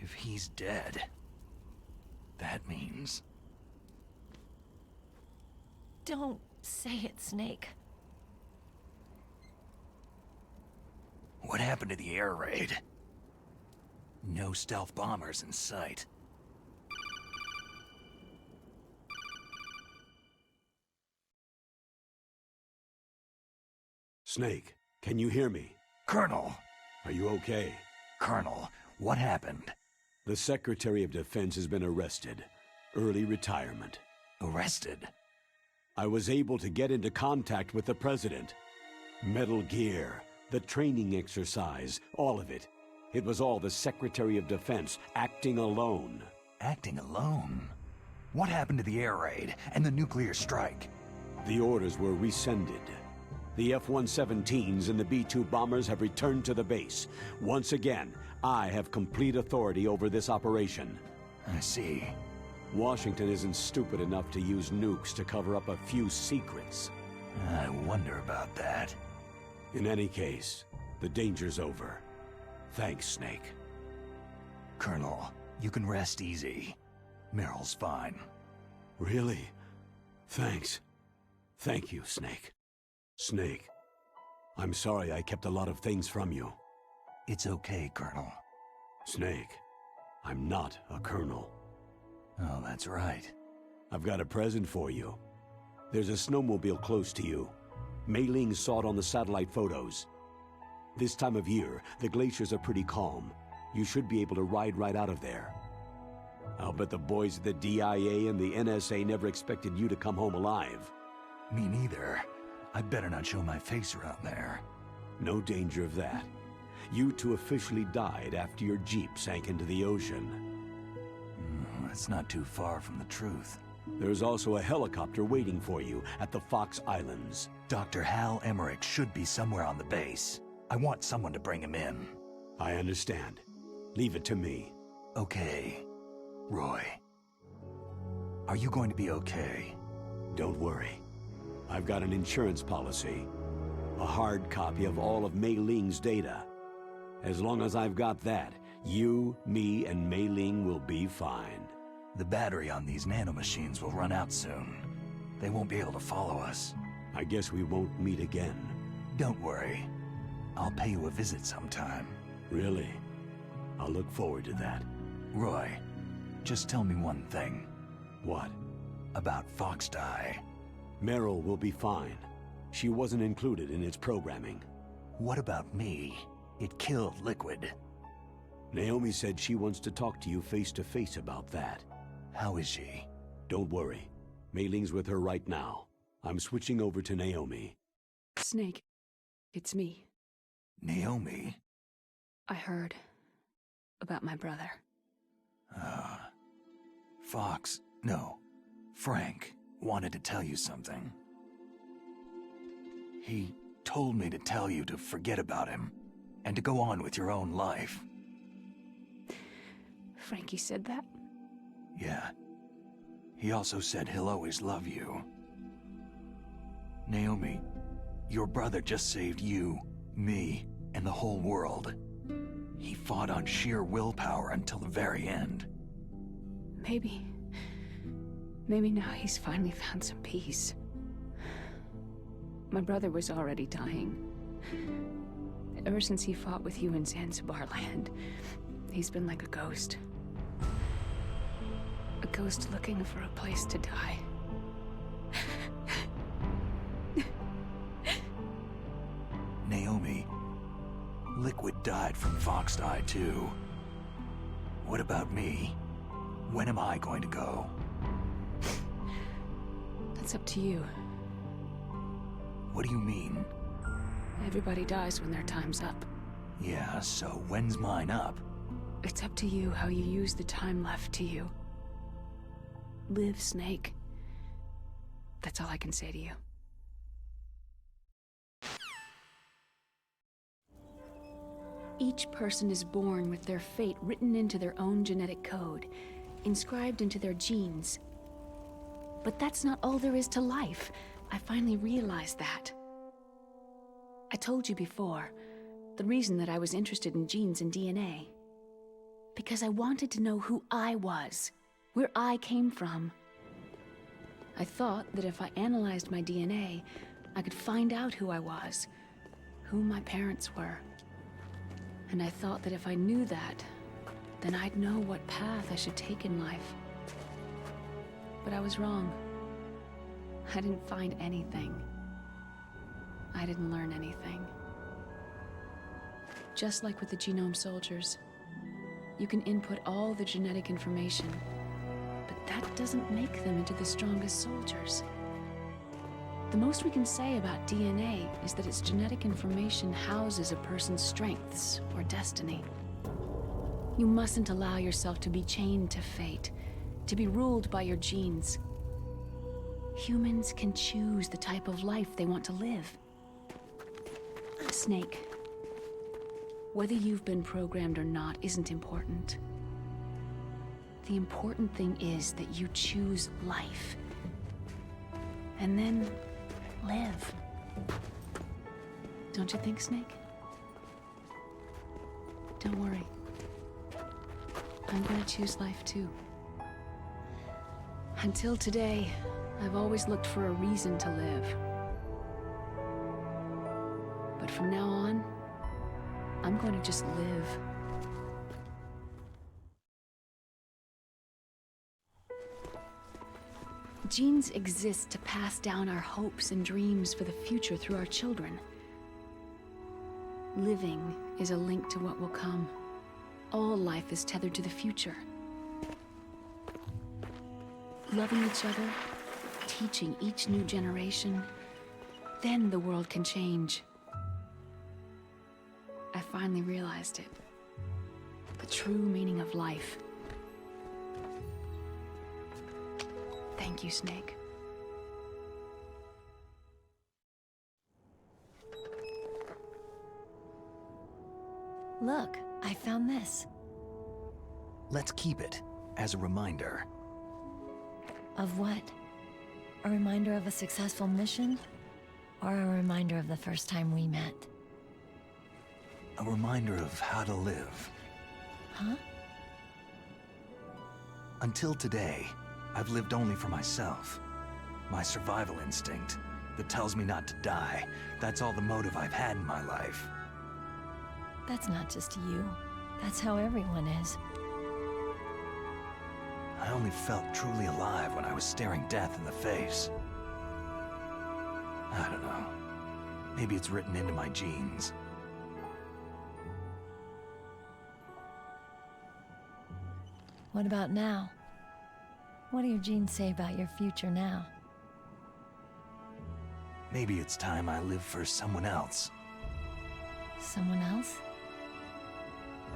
S8: If he's dead, that means...
S9: Don't say it, Snake.
S8: What happened to the air raid? No stealth bombers in sight.
S6: Snake, can you hear me?
S8: Colonel!
S6: Are you okay?
S8: Colonel, what happened?
S6: The Secretary of Defense has been arrested. Early retirement.
S8: Arrested?
S6: I was able to get into contact with the President. Metal Gear, the training exercise, all of it. It was all the Secretary of Defense acting alone.
S8: Acting alone? What happened to the air raid and the nuclear strike?
S6: The orders were rescinded. The F-117s and the B-2 bombers have returned to the base. Once again, I have complete authority over this operation.
S8: I see.
S6: Washington isn't stupid enough to use nukes to cover up a few secrets.
S8: I wonder about that.
S6: In any case, the danger's over. Thanks, Snake.
S8: Colonel, you can rest easy. Meryl's fine.
S6: Really? Thanks. Thank you, Snake. Snake, I'm sorry I kept a lot of things from you.
S8: It's okay, Colonel.
S6: Snake, I'm not a colonel.
S8: Oh, that's right.
S6: I've got a present for you. There's a snowmobile close to you. Mei Ling saw it on the satellite photos. This time of year, the glaciers are pretty calm. You should be able to ride right out of there. I'll bet the boys at the DIA and the NSA never expected you to come home alive.
S8: Me neither. I'd better not show my face around there.
S6: No danger of that. You two officially died after your Jeep sank into the ocean.
S8: That's not too far from the truth.
S6: There's also a helicopter waiting for you at the Fox Islands.
S8: Dr. Hal Emmerich should be somewhere on the base. I want someone to bring him in.
S6: I understand. Leave it to me.
S8: Okay. Roy. Are you going to be okay?
S6: Don't worry. I've got an insurance policy. A hard copy of all of Mei Ling's data. As long as I've got that, you, me, and Mei Ling will be fine.
S8: The battery on these nanomachines will run out soon. They won't be able to follow us.
S6: I guess we won't meet again.
S8: Don't worry. I'll pay you a visit sometime.
S6: Really? I'll look forward to that.
S8: Roy, just tell me one thing.
S6: What?
S8: About Fox Die.
S6: Meryl will be fine. She wasn't included in its programming.
S8: What about me? It killed Liquid.
S6: Naomi said she wants to talk to you face to face about that.
S8: How is she?
S6: Don't worry. Mei Ling's with her right now. I'm switching over to Naomi.
S11: Snake, it's me.
S8: Naomi?
S11: I heard about my brother.
S8: Frank wanted to tell you something. He told me to tell you to forget about him and to go on with your own life.
S11: Frankie said that?
S8: Yeah. He also said he'll always love you. Naomi, your brother just saved you, me, and the whole world. He fought on sheer willpower until the very end.
S11: Maybe now he's finally found some peace. My brother was already dying. Ever since he fought with you in Zanzibar land, he's been like a ghost. A ghost looking for a place to die.
S8: Naomi, Liquid died from Fox Die too. What about me? When am I going to go?
S11: That's up to you.
S8: What do you mean?
S11: Everybody dies when their time's up.
S8: Yeah, so when's mine up?
S11: It's up to you how you use the time left to you. Live, Snake. That's all I can say to you. Each person is born with their fate written into their own genetic code, inscribed into their genes. But that's not all there is to life. I finally realized that. I told you before, the reason that I was interested in genes and DNA. Because I wanted to know who I was, where I came from. I thought that if I analyzed my DNA, I could find out who I was, who my parents were. And I thought that if I knew that, then I'd know what path I should take in life. But I was wrong. I didn't find anything. I didn't learn anything. Just like with the genome soldiers, you can input all the genetic information, but that doesn't make them into the strongest soldiers. The most we can say about DNA is that its genetic information houses a person's strengths or destiny. You mustn't allow yourself to be chained to fate, to be ruled by your genes. Humans can choose the type of life they want to live. Snake, whether you've been programmed or not isn't important. The important thing is that you choose life. And then live. Don't you think, Snake? Don't worry. I'm gonna choose life too. Until today, I've always looked for a reason to live. But from now on, I'm going to just live. Genes exist to pass down our hopes and dreams for the future through our children. Living is a link to what will come. All life is tethered to the future. Loving each other, teaching each new generation, then the world can change. I finally realized it. The true meaning of life. Thank you, Snake.
S9: Look, I found this.
S8: Let's keep it as a reminder.
S9: Of what? A reminder of a successful mission? Or a reminder of the first time we met?
S8: A reminder of how to live.
S9: Huh?
S8: Until today, I've lived only for myself. My survival instinct that tells me not to die. That's all the motive I've had in my life.
S9: That's not just you. That's how everyone is.
S8: I only felt truly alive when I was staring death in the face. I don't know. Maybe it's written into my genes.
S9: What about now? What do your genes say about your future now?
S8: Maybe it's time I live for someone else.
S9: Someone else?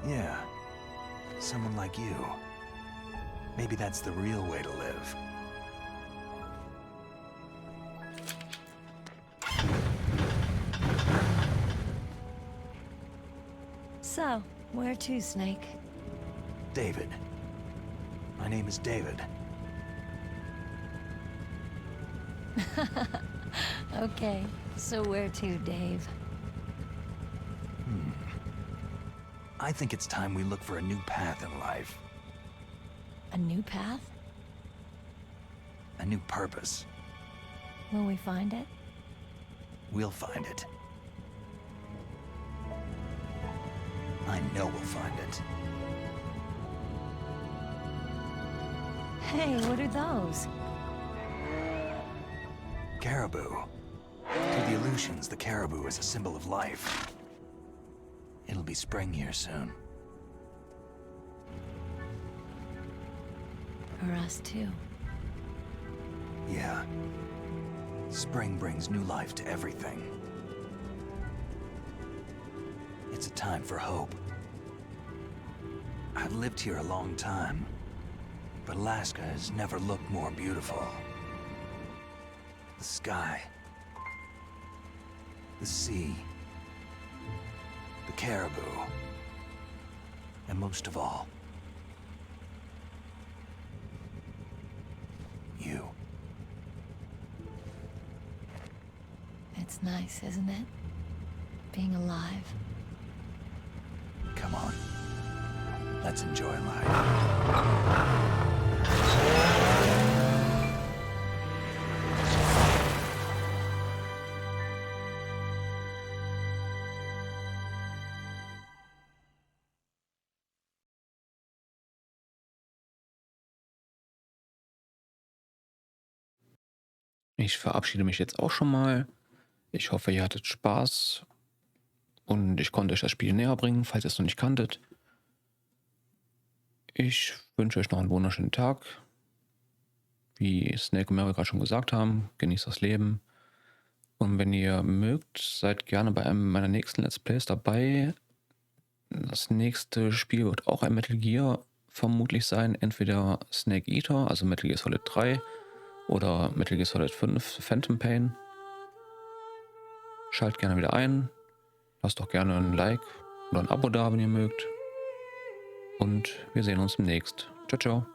S8: Yeah. Someone like you. Maybe that's the real way to live.
S9: So, where to, Snake?
S8: David. My name is David.
S9: Okay, so where to, Dave?
S8: I think it's time we look for a new path in life.
S9: A new path?
S8: A new purpose.
S9: Will we find it?
S8: We'll find it. I know we'll find it.
S9: Hey, what are those?
S8: Caribou. To the Aleutians, the caribou is a symbol of life. It'll be spring here soon.
S9: For us, too.
S8: Yeah. Spring brings new life to everything. It's a time for hope. I've lived here a long time, but Alaska has never looked more beautiful. The sky, the sea, the caribou, and most of all, you.
S9: It's nice, isn't it? Being alive.
S8: Come on. Let's enjoy life.
S2: Ich verabschiede mich jetzt auch schon mal. Ich hoffe, ihr hattet Spaß und ich konnte euch das Spiel näher bringen, falls ihr es noch nicht kanntet. Ich wünsche euch noch einen wunderschönen Tag. Wie Snake und Mary gerade schon gesagt haben, genießt das Leben. Und wenn ihr mögt, seid gerne bei einem meiner nächsten Let's Plays dabei. Das nächste Spiel wird auch ein Metal Gear vermutlich sein. Entweder Snake Eater, also Metal Gear Solid 3, oder Metal Gear Solid 5, Phantom Pain. Schaltet gerne wieder ein. Lasst doch gerne ein Like oder ein Abo da, wenn ihr mögt. Und wir sehen uns demnächst. Ciao, ciao.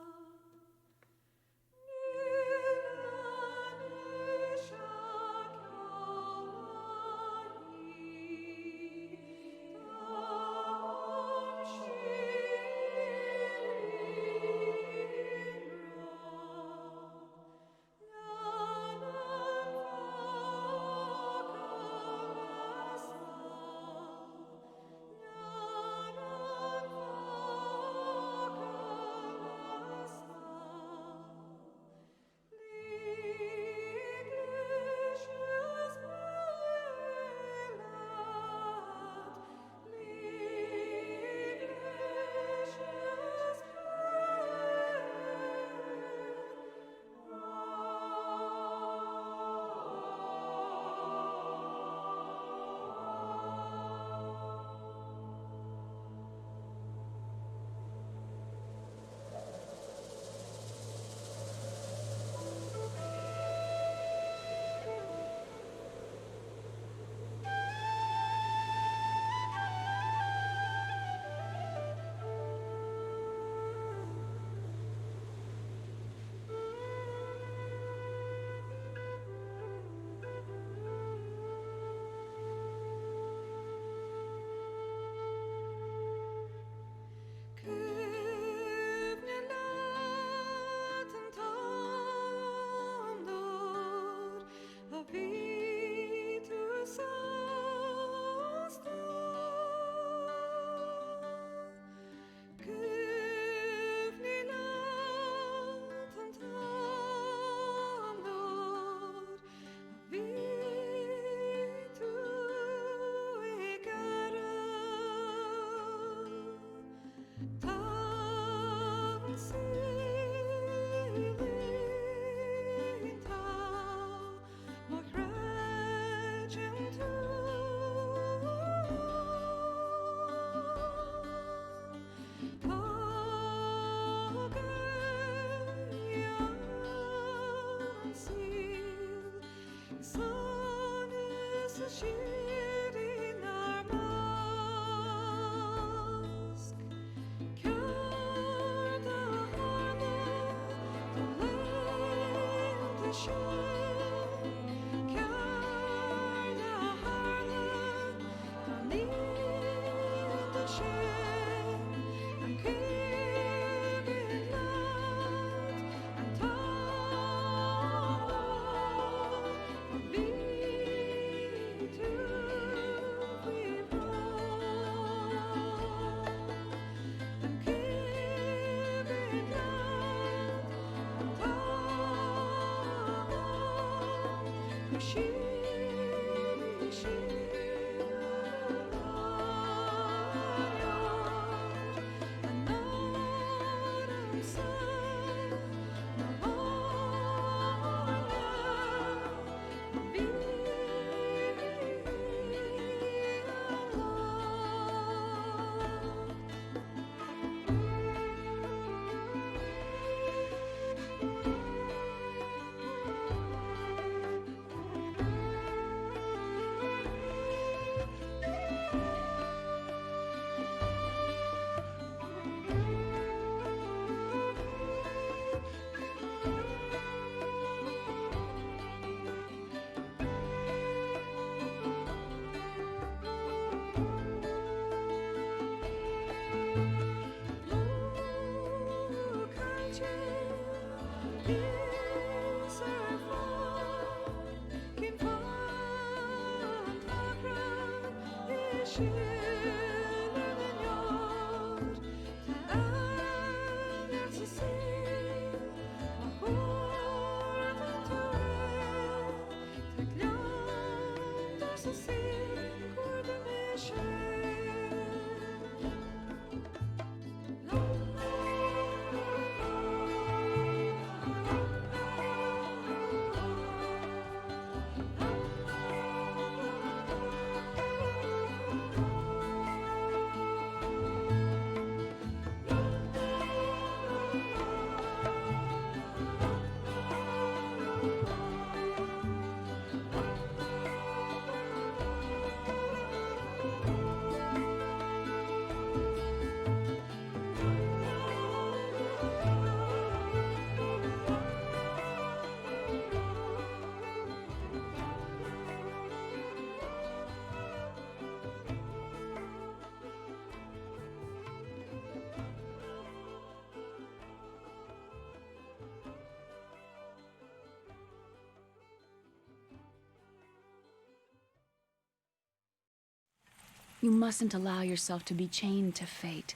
S11: You mustn't allow yourself to be chained to fate,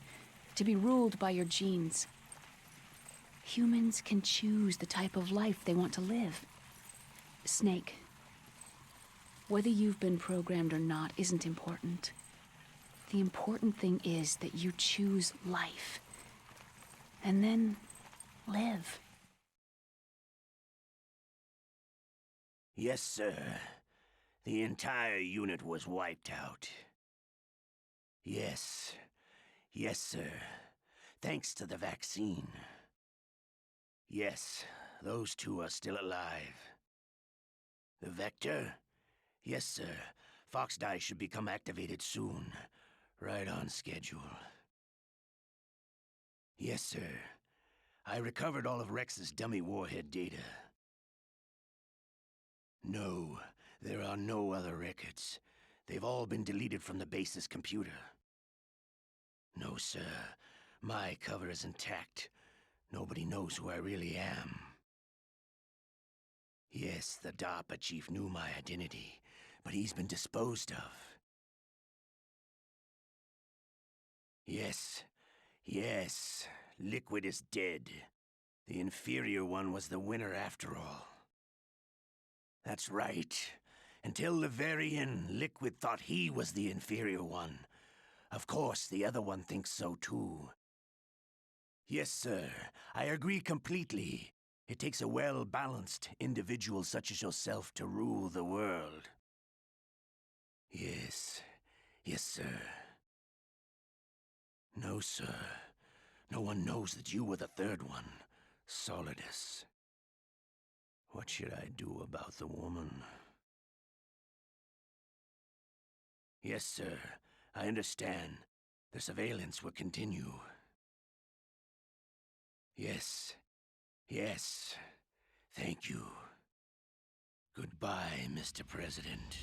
S11: to be ruled by your genes. Humans can choose the type of life they want to live. Snake, whether you've been programmed or not isn't important. The important thing is that you choose life. And then live.
S4: Yes, sir. The entire unit was wiped out. Yes. Yes, sir. Thanks to the vaccine. Yes, those two are still alive. The Vector? Yes, sir. Fox Die should become activated soon. Right on schedule. Yes, sir. I recovered all of Rex's dummy warhead data. No, there are no other records. They've all been deleted from the base's computer. No, sir. My cover is intact. Nobody knows who I really am. Yes, the DARPA chief knew my identity, but he's been disposed of. Yes. Yes. Liquid is dead. The inferior one was the winner after all. That's right. Until the very end, Liquid thought he was the inferior one. Of course, the other one thinks so too. Yes, sir. I agree completely. It takes a well-balanced individual such as yourself to rule the world. Yes. Yes, sir. No, sir. No one knows that you were the third one, Solidus. What should I do about the woman?
S12: Yes, sir. I understand. The surveillance will continue. Yes. Yes. Thank you. Goodbye, Mr. President.